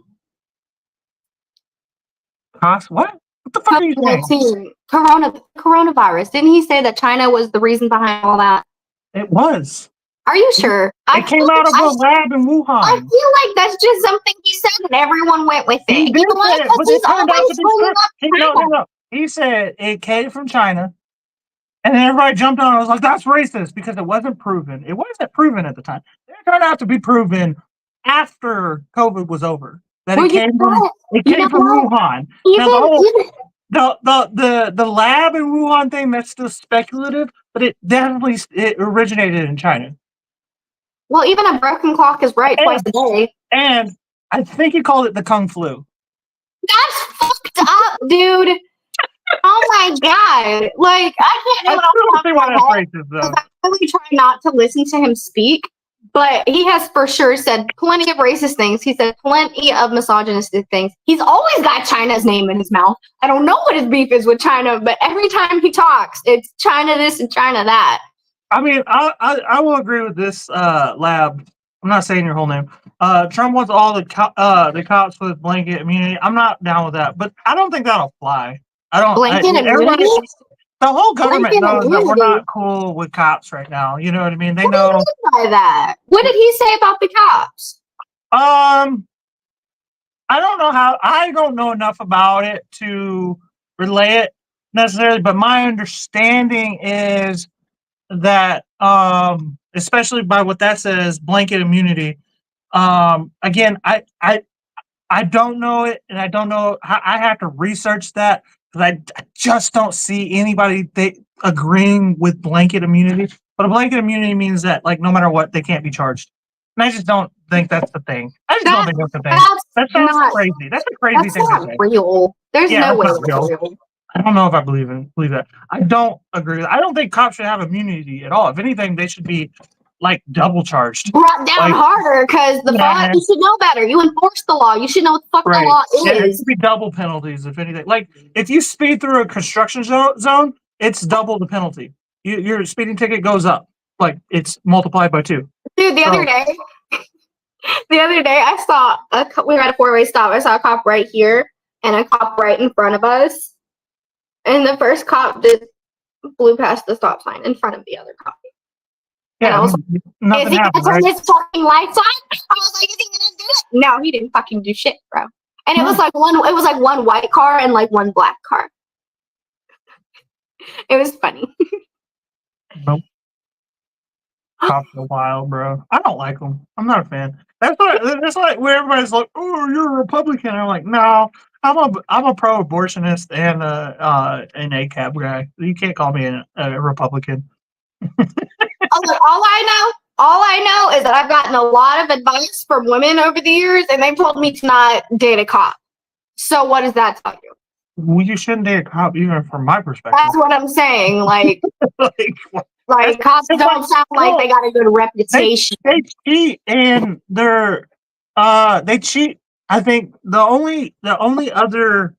Cost what? What the fuck are you saying? Coronavirus. Didn't he say that China was the reason behind all that? It was. Are you sure? It came out of a lab in Wuhan. I feel like that's just something he said and everyone went with it. He did You know what? say it, Because but he's it turned out always to be bringing true. up China. No. He said it came from China, and then everybody jumped on it. I was like, "That's racist," because it wasn't proven. It wasn't proven at the time. It turned out to be proven after COVID was over. That Well, it came from Wuhan. Now, the lab in Wuhan thing, that's still speculative, but it definitely originated in China. Well, even a broken clock is right twice a day. And I think he called it the Kung Flu. That's fucked up, dude. Oh my god! Like I can't do it off the top of my head. Though. I really try not to listen to him speak, but he has for sure said plenty of racist things. He said plenty of misogynistic things. He's always got China's name in his mouth. I don't know what his beef is with China, but every time he talks, it's China this and China that. I mean, I will agree with this lab. I'm not saying your whole name. Trump wants all the cops with blanket immunity. I'm not down with that, but I don't think that'll fly. I don't. Blanket immunity? The whole government knows that we're immunity? not cool with cops right now. You know what I mean? They What know. do you mean by that? What did he say about the cops? I don't know how. I don't know enough about it to relay it necessarily, but my understanding is that, especially by what that says, blanket immunity. Again, I don't know it, and I don't know. I have to research that because I just don't see anybody agreeing with blanket immunity. But a blanket immunity means that, like, no matter what, they can't be charged. And I just don't think that's the thing. I just don't think that's the thing. That sounds crazy. That's a crazy thing to say. Real. There's no way that's real. I don't know if I believe that. I don't agree. I don't think cops should have immunity at all. If anything, they should be like double charged. Brought down harder because the fuck, you should know better. You enforce the law. You should know what the fuck the law is. Yeah, it should be double penalties if anything. Like if you speed through a construction zone, it's double the penalty. Your speeding ticket goes up. Like it's multiplied by 2. Dude, the other day I saw we were at a 4-way stop. I saw a cop right here and a cop right in front of us. And the first cop blew past the stop sign in front of the other cop. Yeah, and I was like, is he gonna turn his fucking lights on? I was like, is he gonna do it? No, he didn't fucking do shit, bro. And it was like one white car and like one black car. It was funny. Nope. Cops are wild, bro. I don't like them. I'm not a fan. That's like where everybody's like, "Oh, you're a Republican." I'm like, no, I'm a pro-abortionist and an ACAB guy. You can't call me a Republican. All I know is that I've gotten a lot of advice from women over the years, and they've told me to not date a cop. So what does that tell you? Well, you shouldn't date a cop, even from my perspective. That's what I'm saying. Like, like cops don't sound like they got a good reputation. They cheat, and they cheat. I think the only other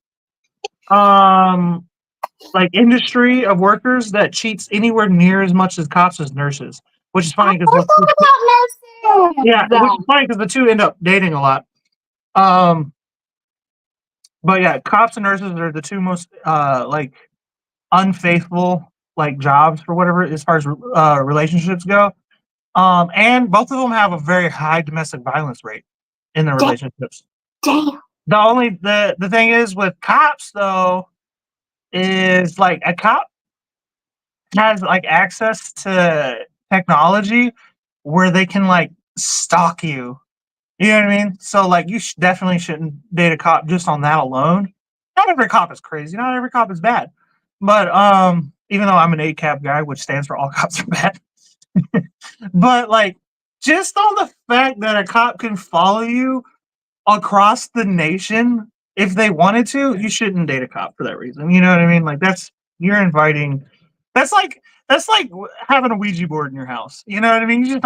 like industry of workers that cheats anywhere near as much as cops is nurses, which is funny because which is funny because the two end up dating a lot. But yeah, cops and nurses are the two most like unfaithful like jobs for whatever as far as relationships go. And both of them have a very high domestic violence rate in their relationships. Damn. The thing is with cops though is like a cop has like access to technology where they can like stalk you. You know what I mean? So like you definitely shouldn't date a cop just on that alone. Not every cop is crazy. Not every cop is bad. But even though I'm an ACAB guy, which stands for all cops are bad. But like just on the fact that a cop can follow you across the nation if they wanted to, you shouldn't date a cop for that reason. You know what I mean? Like you're inviting. That's like having a Ouija board in your house. You know what I mean? You just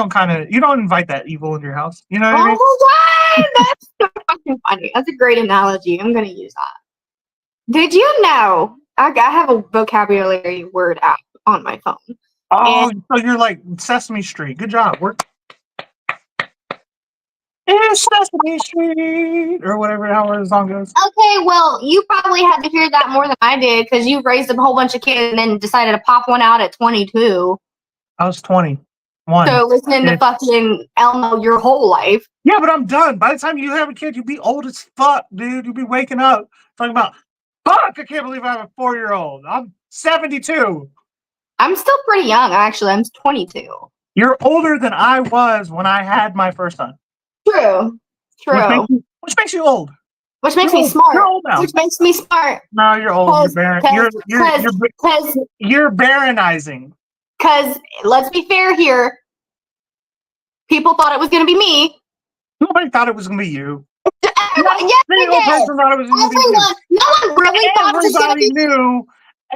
you don't invite that evil in your house. You know what I mean? Oh my God, that's so fucking funny. That's a great analogy. I'm gonna use that. Did you know I have a vocabulary word app on my phone? Oh, so you're like Sesame Street. Good job. It's Sesame Street, or whatever how the song goes. Okay, well, you probably had to hear that more than I did because you raised a whole bunch of kids and then decided to pop one out at 22. I was 21. So listening to fucking Elmo your whole life. Yeah, but I'm done. By the time you have a kid, you'll be old as fuck, dude. You'll be waking up talking about, fuck, I can't believe I have a 4-year-old. I'm 72. I'm still pretty young, actually. I'm 22. You're older than I was when I had my first son. True. Which makes you old. Which makes me smart. You're old now. Which makes me smart. No, you're old. You're baronizing. Because let's be fair here. People thought it was going to be me. Nobody thought it was going to be you. Yes, they did. Thought it was going to be you. No one really thought it was going to be me.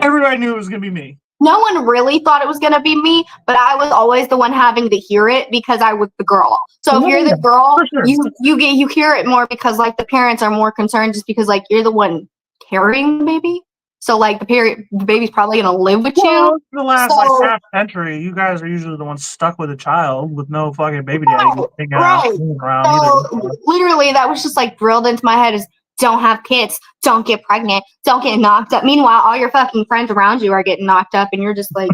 Everybody knew it was going to be me. No one really thought it was going to be me, but I was always the one having to hear it because I was the girl. So if you're the girl, sure. you hear it more because like the parents are more concerned just because like you're the one carrying the baby. So like the baby's probably going to live with you. For the last like half century, you guys are usually the ones stuck with a child with no fucking baby daddy around either. Literally, that was just like drilled into my head is don't have kids, don't get pregnant, don't get knocked up. Meanwhile, all your fucking friends around you are getting knocked up and you're just like,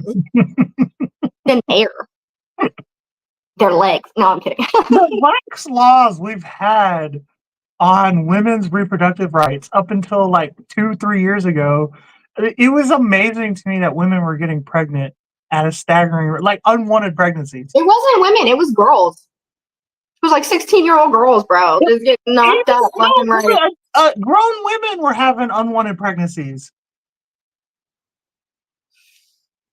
then hair. Their legs. No, I'm kidding. The lax laws we've had on women's reproductive rights up until like 2-3 years ago, it was amazing to me that women were getting pregnant at a staggering, like unwanted pregnancies. It wasn't women, it was girls. It was like 16-year-old girls, bro. Just getting knocked up left and right. Grown women were having unwanted pregnancies.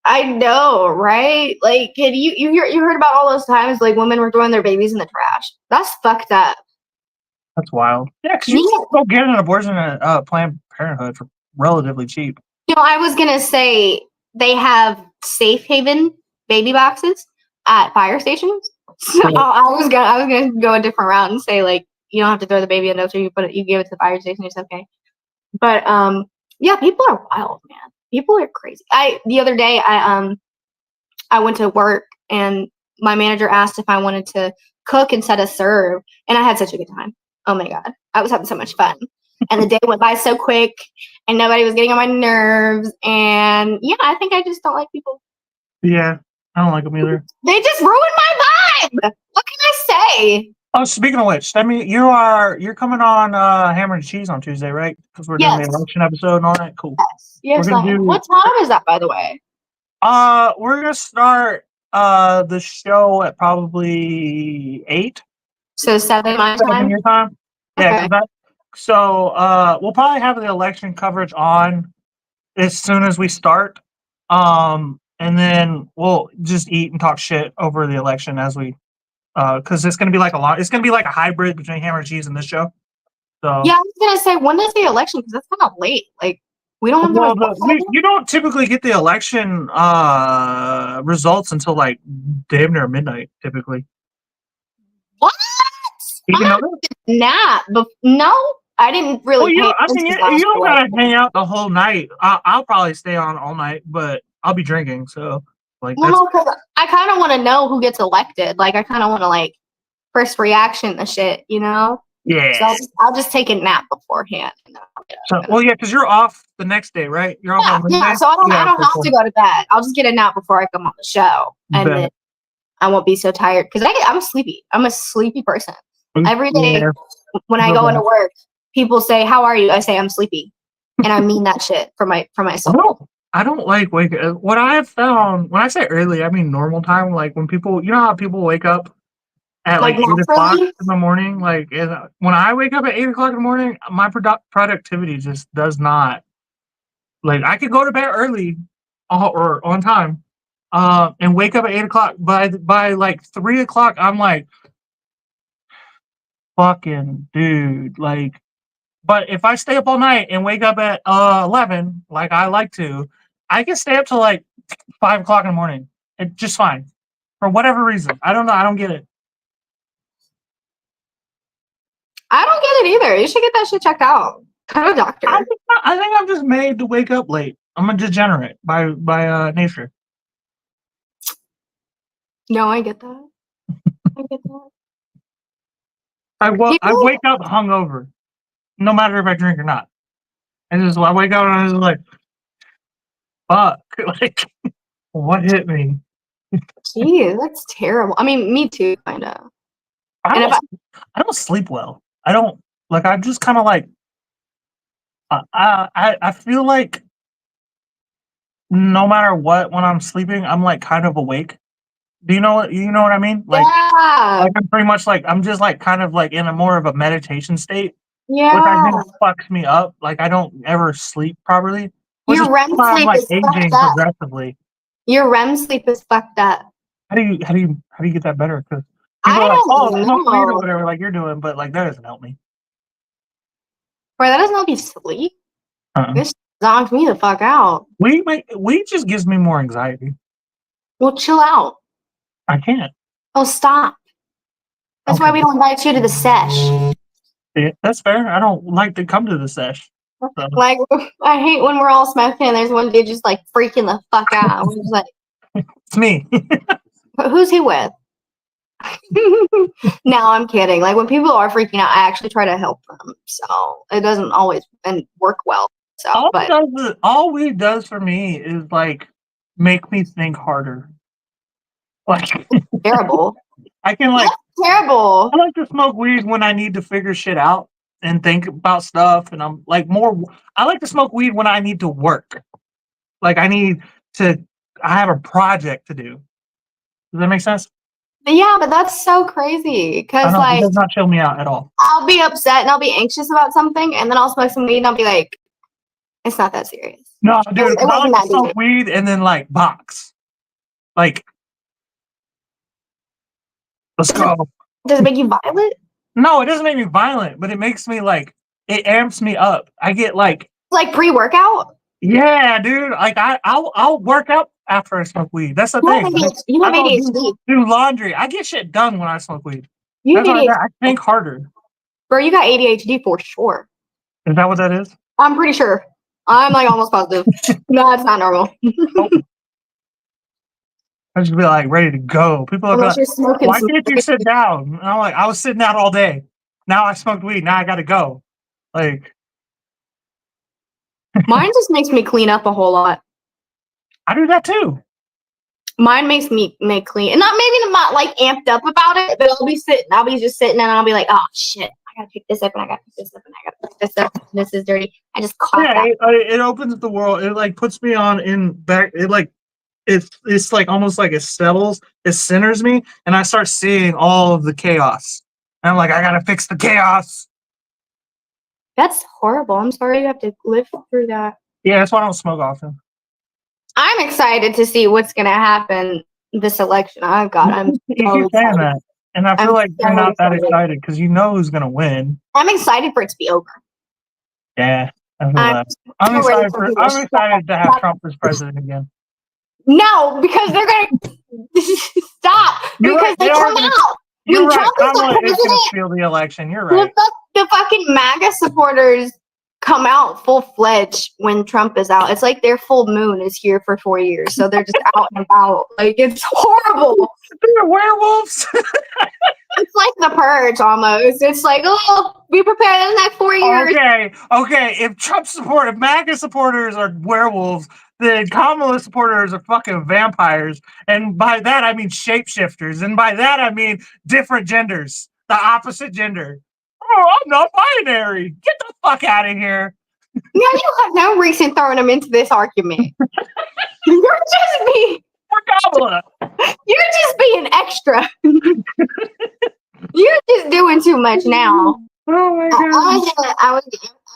I know, right? Like, you heard about all those times like women were throwing their babies in the trash? That's fucked up. That's wild. Yeah, because you can go get an abortion at Planned Parenthood for relatively cheap. I was gonna say they have safe haven baby boxes at fire stations. So I was gonna go a different route and say like you don't have to throw the baby in those, you you give it to the fire station, it's okay. But yeah, people are wild, man. People are crazy. The other day I went to work and my manager asked if I wanted to cook instead of serve, and I had such a good time. Oh my god, I was having so much fun, and the day went by so quick, and nobody was getting on my nerves. And yeah, I think I just don't like people. Yeah, I don't like them either. They just ruined my vibe. What can I say? Oh, speaking of which, that means you're coming on Hammer and Cheese on Tuesday, right? Because we're doing the election episode and all that. Cool. Yes. What time is that, by the way? We're gonna start the show at probably 8. So 7 my time. Your time. Okay. Yeah. So we'll probably have the election coverage on as soon as we start. And then we'll just eat and talk shit over the election as we. Because it's gonna be like it's gonna be like a hybrid between Hammer and Cheese and this show. So yeah, I was gonna say, when is the election? Because that's kind of late. Like we don't have you don't typically get the election results until like damn near midnight, typically. What? You know that? No, I didn't really. Well, you don't gotta hang out the whole night. I'll probably stay on all night, but I'll be drinking. So like, well, because I kind of want to know who gets elected. Like, I kind of want to like first reaction to shit, you know? Yeah. So I'll just take a nap beforehand. So, well, yeah, because you're off the next day, right? You're off on Monday. Yeah. So I don't have to go to bed. I'll just get a nap before I come on the show, and then I won't be so tired because I'm sleepy. I'm a sleepy person. Every day when I go into work, people say, "How are you?" I say, "I'm sleepy," and I mean that shit for my soul. I don't like waking. What I have found, when I say early, I mean normal time. Like when people, you know how people wake up at like 8 o'clock in the morning. Like when I wake up at 8 o'clock in the morning, my productivity just does not. Like I could go to bed early or on time, and wake up at 8 o'clock. By like 3 o'clock, I'm like, fucking dude, like. But if I stay up all night and wake up at 11, like I like to, I can stay up till like 5 o'clock in the morning. It's just fine. For whatever reason. I don't know. I don't get it. I don't get it either. You should get that shit checked out. Kind of doctor. I think I'm just made to wake up late. I'm a degenerate by nature. No, I get that. I get that. I wake up hungover, no matter if I drink or not. And just I wake up and I was like, fuck, like what hit me? Geez, that's terrible. I mean, me too, kind of. I don't sleep well. I don't like. I'm just kind of like. I feel like no matter what, when I'm sleeping, I'm like kind of awake. Do you know what I mean? Like, like I'm pretty much like I'm just like kind of like in a more of a meditation state. Yeah, which I think fucks me up. Like I don't ever sleep properly. Your REM sleep is aging progressively. Your REM sleep is fucked up. How do you get that better? Because I don't know. Or whatever, like you're doing, but like that doesn't help me. Bro, that doesn't help you sleep. This zonks me the fuck out. Weed just gives me more anxiety. Well, chill out. I can't. Oh, stop. That's why we don't invite you to the sesh. Yeah, that's fair. I don't like to come to the sesh. So. Like, I hate when we're all smoking and there's one dude just like freaking the fuck out. We're just like, it's me. Who's he with? No, I'm kidding. Like when people are freaking out, I actually try to help them. So it doesn't always work well. So all weed does for me is like make me think harder. Like terrible. I can like terrible. I like to smoke weed when I need to figure shit out and think about stuff, and I'm like I like to smoke weed when I need to work. Like I have a project to do. Does that make sense? Yeah, but that's so crazy because like it does not chill me out at all. I'll be upset and I'll be anxious about something, and then I'll smoke some weed and I'll be like, it's not that serious. No, dude, It I wasn't like to that smoke deep. weed and then like box. Like, let's go. Does it make you violent? No, it doesn't make me violent, but it makes me like it amps me up. I get like, Like pre-workout? yeah, dude. Like I'll work out after I smoke weed. That's the You have thing. Like, ADHD. You I have don't ADHD. do laundry. I get shit done when I smoke weed. You have That's why ADHD. I think harder. Bro, you got ADHD for sure. Is that what that is? I'm pretty sure. I'm like almost positive. No, it's not normal. Oh, I just be like ready to go. People are Unless like, you're smoking why some. can't you sit down? And I'm like, I was sitting out all day. Now I smoked weed. Now I gotta go. Like, Mine just makes me clean up a whole lot. I do that too. Mine makes me make clean, and not maybe I'm not like amped up about it, but I'll be just sitting and I'll be like, oh shit, I gotta pick this up and I gotta pick this up and I gotta pick this up. This is dirty. I just caught Yeah, that. it opens the world. It like puts me on in back. It like it's like almost like it settles. It centers me, and I start seeing all of the chaos. And I'm like, I gotta fix the chaos. That's horrible. I'm sorry you have to live through that. Yeah, that's why I don't smoke often. I'm excited to see what's gonna happen this election. Oh God, I'm You so keep saying excited. that, and I feel I'm like you're so not that excited. excited because you know who's gonna win. I'm excited for it to be over. Yeah, I feel I'm that. I'm so ready excited for for. people to I'm excited to have stop. Trump as president again. No, because they're gonna stop. You're Because right. they They are come gonna. out You're when right. Trump is Kamala the is gonna president. steal the election. You're right. The fucking MAGA supporters come out full fledged when Trump is out. It's like their full moon is here for 4 years, so they're just out and about. Like it's horrible. They're werewolves. It's like the purge almost. It's like, oh, be prepared in the next 4 years. Okay. If if MAGA supporters are werewolves, then Kamala supporters are fucking vampires. And by that I mean shapeshifters. And by that I mean different genders, the opposite gender. Oh, I'm not binary. Get the fuck out of here. No, you have no reason throwing them into this argument. You're just being For Kamala. You're just being extra. You're just doing too much now. Oh my god. I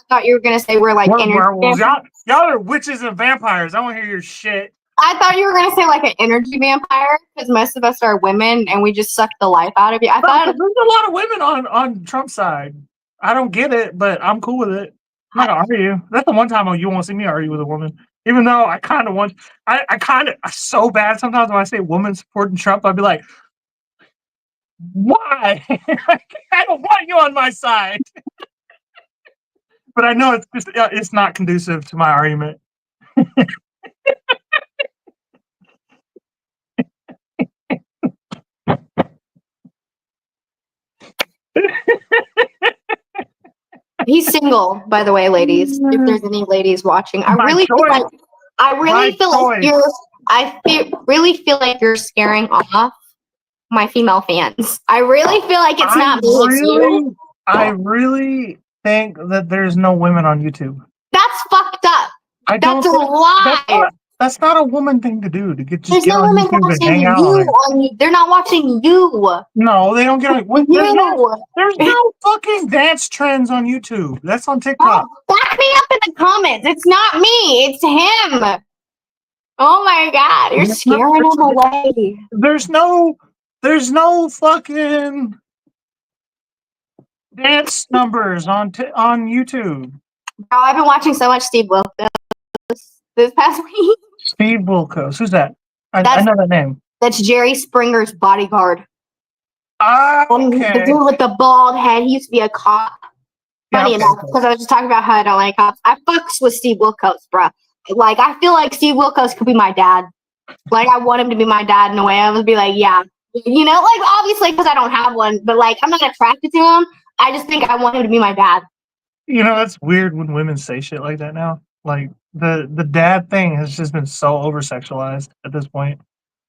thought you were gonna say we're like We're energy werewolves. vampires. Y'all are witches and vampires. I don't hear your shit. I thought you were gonna say like an energy vampire because most of us are women and we just suck the life out of you. I thought There's a lot of women on Trump's side. I don't get it, but I'm cool with it. I'm not gonna argue. That's the one time you won't see me argue with a woman. Even though I kind of want, I kind of so bad sometimes when I say woman supporting Trump, I'd be like, why? I don't want you on my side. But I know it's not conducive to my argument. he's single, by the way, ladies. If there's any ladies watching, I By really feel choice. like really feel like you're scaring off my female fans. I really feel like it's not me, it's you. I really think that there's no women on YouTube. That's fucked up. That's a lie. That's not a woman thing to do. To get There's get no on women YouTube and watching hang you out on it. they're not watching you. No, they don't get on. You. There's no fucking dance trends on YouTube. That's on TikTok. Oh, back me up in the comments. It's not me. It's him. Oh my god, you're scaring him away. There's no fucking dance numbers on YouTube. Bro, I've been watching so much Steve Wilkos this past week. Steve Wilkos. Who's that? I know that name. That's Jerry Springer's bodyguard. Okay. The dude with the bald head. He used to be a cop. Funny enough, because I was just talking about how I don't like cops. I fucks with Steve Wilkos, bro. Like, I feel like Steve Wilkos could be my dad. Like, I want him to be my dad in a way. I would be like, yeah. You know, like, obviously, because I don't have one. But, like, I'm not attracted to him. I just think I want him to be my dad. You know, that's weird when women say shit like that now. Like, the dad thing has just been so over-sexualized at this point.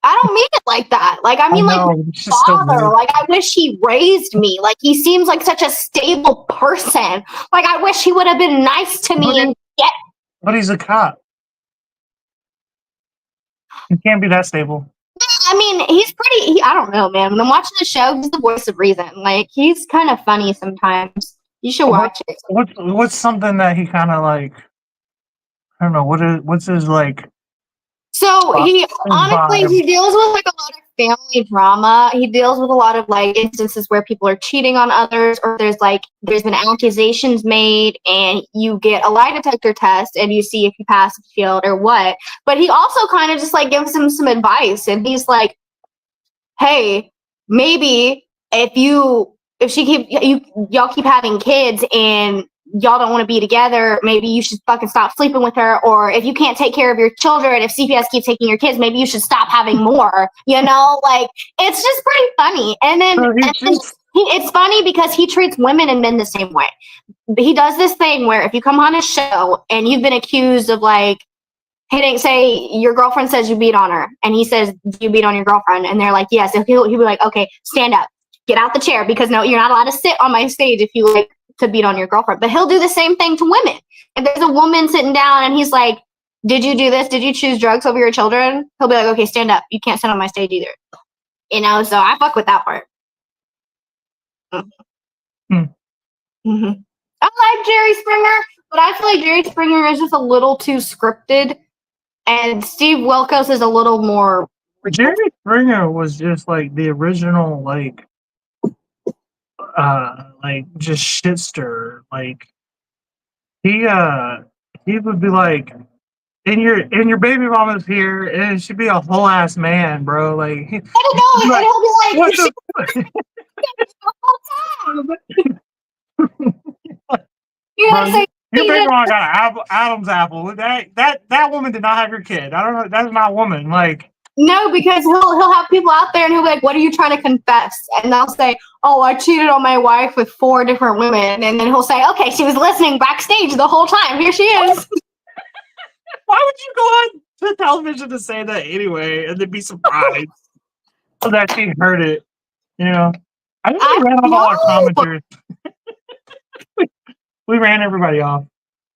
I don't mean it like that. Like, I mean, father. Like, I wish he raised me. Like, he seems like such a stable person. Like, I wish he would have been nice to me. But he's a cop. He can't be that stable. I mean, he's pretty. I don't know, man. When I'm watching the show, he's the voice of reason. Like, he's kind of funny sometimes. You should watch it. What's something that he kind of like? don't know what's his like. So he honestly vibe. he deals with like a lot of family drama. He deals with a lot of like instances where people are cheating on others, or there's been accusations made, and you get a lie detector test and you see if you pass or failed or what. But he also kind of just like gives him some advice, and he's like, "Hey, maybe y'all keep having kids and y'all don't want to be together, maybe you should fucking stop sleeping with her. Or if you can't take care of your children, if CPS keeps taking your kids, maybe you should stop having more." Like it's just pretty funny. And then, So it's funny because he treats women and men the same way. He does this thing where if you come on a show and you've been accused of like hitting, say your girlfriend says you beat on her, and he says, "Do you beat on your girlfriend?" And they're like, "Yes." And he'll be like, "Okay, stand up, get out the chair, because no, you're not allowed to sit on my stage if you like to beat on your girlfriend." But he'll do the same thing to women. If there's a woman sitting down and he's like, "Did you do this? Did you choose drugs over your children?" He'll be like, "Okay, stand up. You can't sit on my stage either." So I fuck with that part. Hmm. Mm-hmm. I like Jerry Springer, but I feel like Jerry Springer is just a little too scripted, and Steve Wilkos is a little more. Jerry Springer was just like the original like just shitster. Like he would be like, and your baby mama's here, and she'd be a whole ass man, bro. Like, I don't know, like, and he'll be like, what the whole time. You bro, gotta say, your baby mama got an Adam's apple. That woman did not have your kid. I don't know. That's my woman. Like, no, because he'll have people out there and he'll be like, "What are you trying to confess?" And they'll say, "Oh, I cheated on my wife with 4 different women." And then he'll say, "Okay, she was listening backstage the whole time. Here she is." why would you go on to television to say that anyway, and then be surprised that she heard it? I think we ran off all our commenters. We ran everybody off.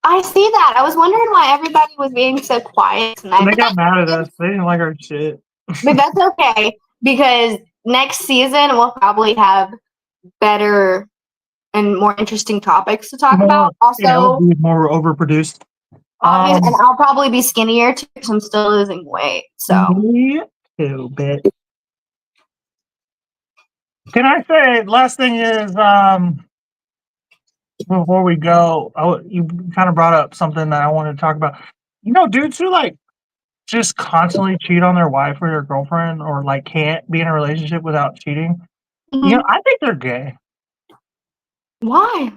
I see that. I was wondering why everybody was being so quiet tonight. And they got mad at us. They didn't like our shit. But that's okay, because next season we'll probably have better and more interesting topics to talk about. Also, more overproduced. and I'll probably be skinnier too, because I'm still losing weight. So me too, bit. Can I say last thing is before we go, you kind of brought up something that I wanted to talk about. Dudes who like just constantly cheat on their wife or their girlfriend, or like can't be in a relationship without cheating. I think they're gay. Why?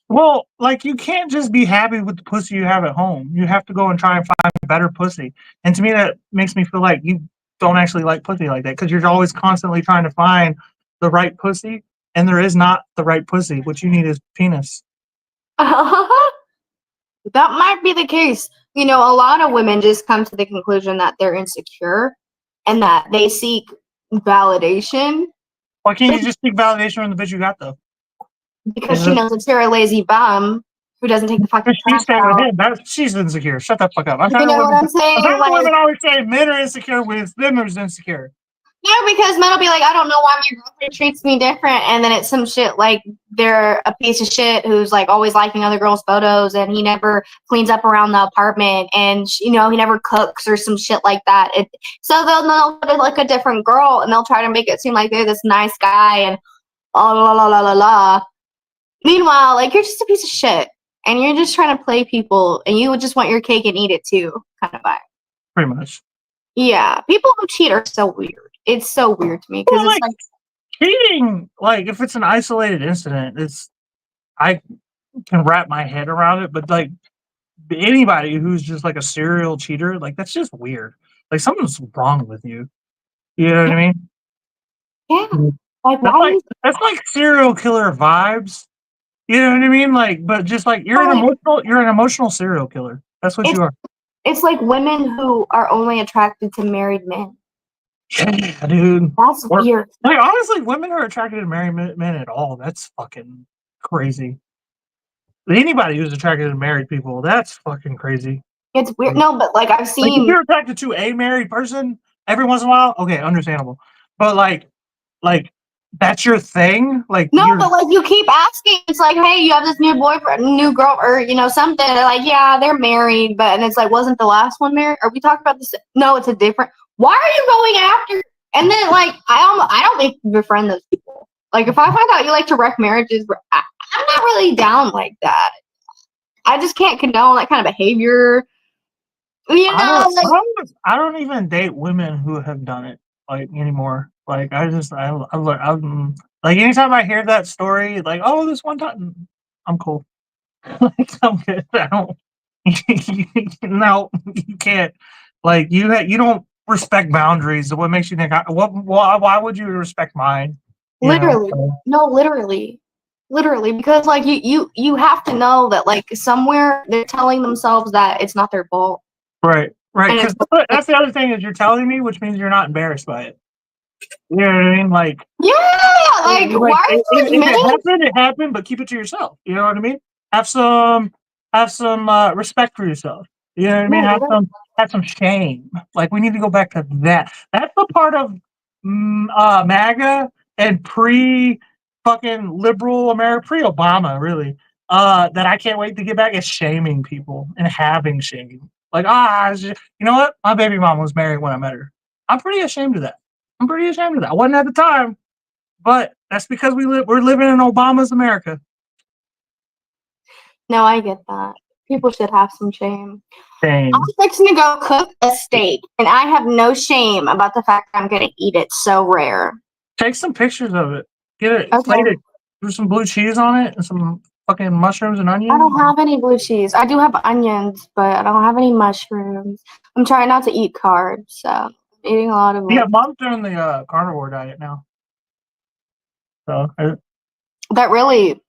Well, like, you can't just be happy with the pussy you have at home. You have to go and try and find better pussy. And to me, that makes me feel like you don't actually like pussy like that, because you're always constantly trying to find the right pussy, and there is not the right pussy. What you need is penis. That might be the case. A lot of women just come to the conclusion that they're insecure and that they seek validation. Why can't you just seek validation from the bitch you got, though? Because she knows that you're a lazy bum who doesn't take the fucking trash out. She's insecure. Shut the fuck up. I'm You know what I'm saying? women always say men are insecure with them who's insecure. Yeah, because men will be like, "I don't know why my girlfriend treats me different," and then it's some shit like they're a piece of shit who's like always liking other girls' photos, and he never cleans up around the apartment, and he never cooks or some shit like that. So they'll put like a different girl, and they'll try to make it seem like they're this nice guy, and la la la la la la. Meanwhile, like, you're just a piece of shit, and you're just trying to play people, and you just want your cake and eat it too, kind of vibe. Pretty much. Yeah, people who cheat are so weird. It's so weird to me, because it's like cheating. Like, if it's an isolated incident, I can wrap my head around it. But like anybody who's just like a serial cheater, like, that's just weird. Like, something's wrong with you. You know what I mean? Yeah. That's like serial killer vibes. You know what I mean? Like, but just like you're an emotional serial killer. That's what you are. It's like women who are only attracted to married men. Yeah, dude. That's weird. Like, honestly, women are attracted to married men at all. That's fucking crazy. Anybody who's attracted to married people, that's fucking crazy. It's weird. No, but like I've seen. Like, if you're attracted to a married person every once in a while, okay, understandable. But like that's your thing. Like No, but like you keep asking, it's like, hey, you have this new boyfriend, new girl, or something. They're like, yeah, they're married, but and it's like, wasn't the last one married? Are we talking about this? No, it's a different. Why are you going after? And then like, I don't make befriend those people. Like if I find out you like to wreck marriages, I'm not really down like that. I just can't condone that kind of behavior. I don't even date women who have done it like anymore. Like I'm like anytime I hear that story, like oh this one time, I'm cool. Like I'm good. I don't. No, you can't. Like you don't respect boundaries. What makes you think? Why would you respect mine? Literally, no, literally, because like you have to know that like somewhere they're telling themselves that it's not their fault. Right. Because that's the other thing is you're telling me, which means you're not embarrassed by it. You know what I mean? Like like why are you it happened, but keep it to yourself. You know what I mean? Have some respect for yourself. You know what I mean? Have some shame. Like we need to go back to that. That's the part of MAGA and pre fucking liberal America, pre Obama, really. That I can't wait to get back is shaming people and having shame. Like you know what? My baby mom was married when I met her. I'm pretty ashamed of that. I wasn't at the time, but that's because we're living in Obama's America. No, I get that. People should have some shame. Shame. I'm fixing to go cook a steak, and I have no shame about the fact that I'm going to eat it. So rare. Take some pictures of it. Get it, okay. Plate it. Do some blue cheese on it and some fucking mushrooms and onions. I don't have any blue cheese. I do have onions, but I don't have any mushrooms. I'm trying not to eat carbs, so I'm eating a lot of. Yeah, mom's doing the carnivore diet now. So that really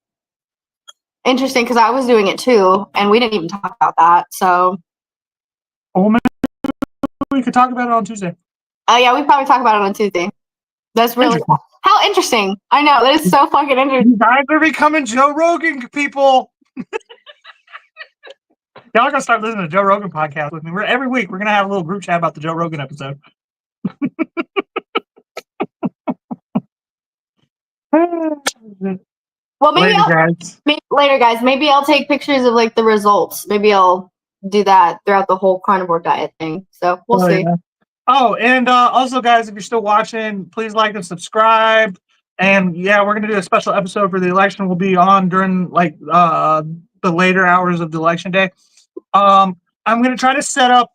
interesting because I was doing it too, and we didn't even talk about that. So, maybe we could talk about it on Tuesday. Oh yeah, we probably talk about it on Tuesday. That's really how interesting. I know that is so fucking interesting. You guys are becoming Joe Rogan people. Y'all gotta start listening to Joe Rogan podcast with me. Every week we're gonna have a little group chat about the Joe Rogan episode. Well, maybe later, guys. Maybe I'll take pictures of like the results. Maybe I'll do that throughout the whole carnivore diet thing. So we'll see. Yeah. Oh, and also, guys, if you're still watching, please like and subscribe. And yeah, we're gonna do a special episode for the election. We'll be on during like the later hours of the election day. I'm gonna try to set up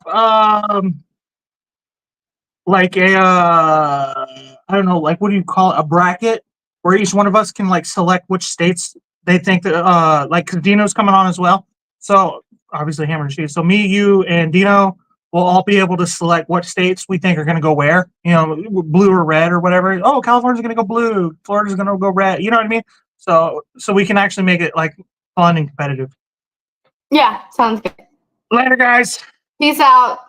like a I don't know, like what do you call it? A bracket where each one of us can like select which states they think that like because Dino's coming on as well. So obviously hammer and cheese. So me, you, and Dino will all be able to select what states we think are going to go where. You know, blue or red or whatever. Oh, California's going to go blue. Florida's going to go red. You know what I mean? So we can actually make it like fun and competitive. Yeah, sounds good. Later, guys. Peace out.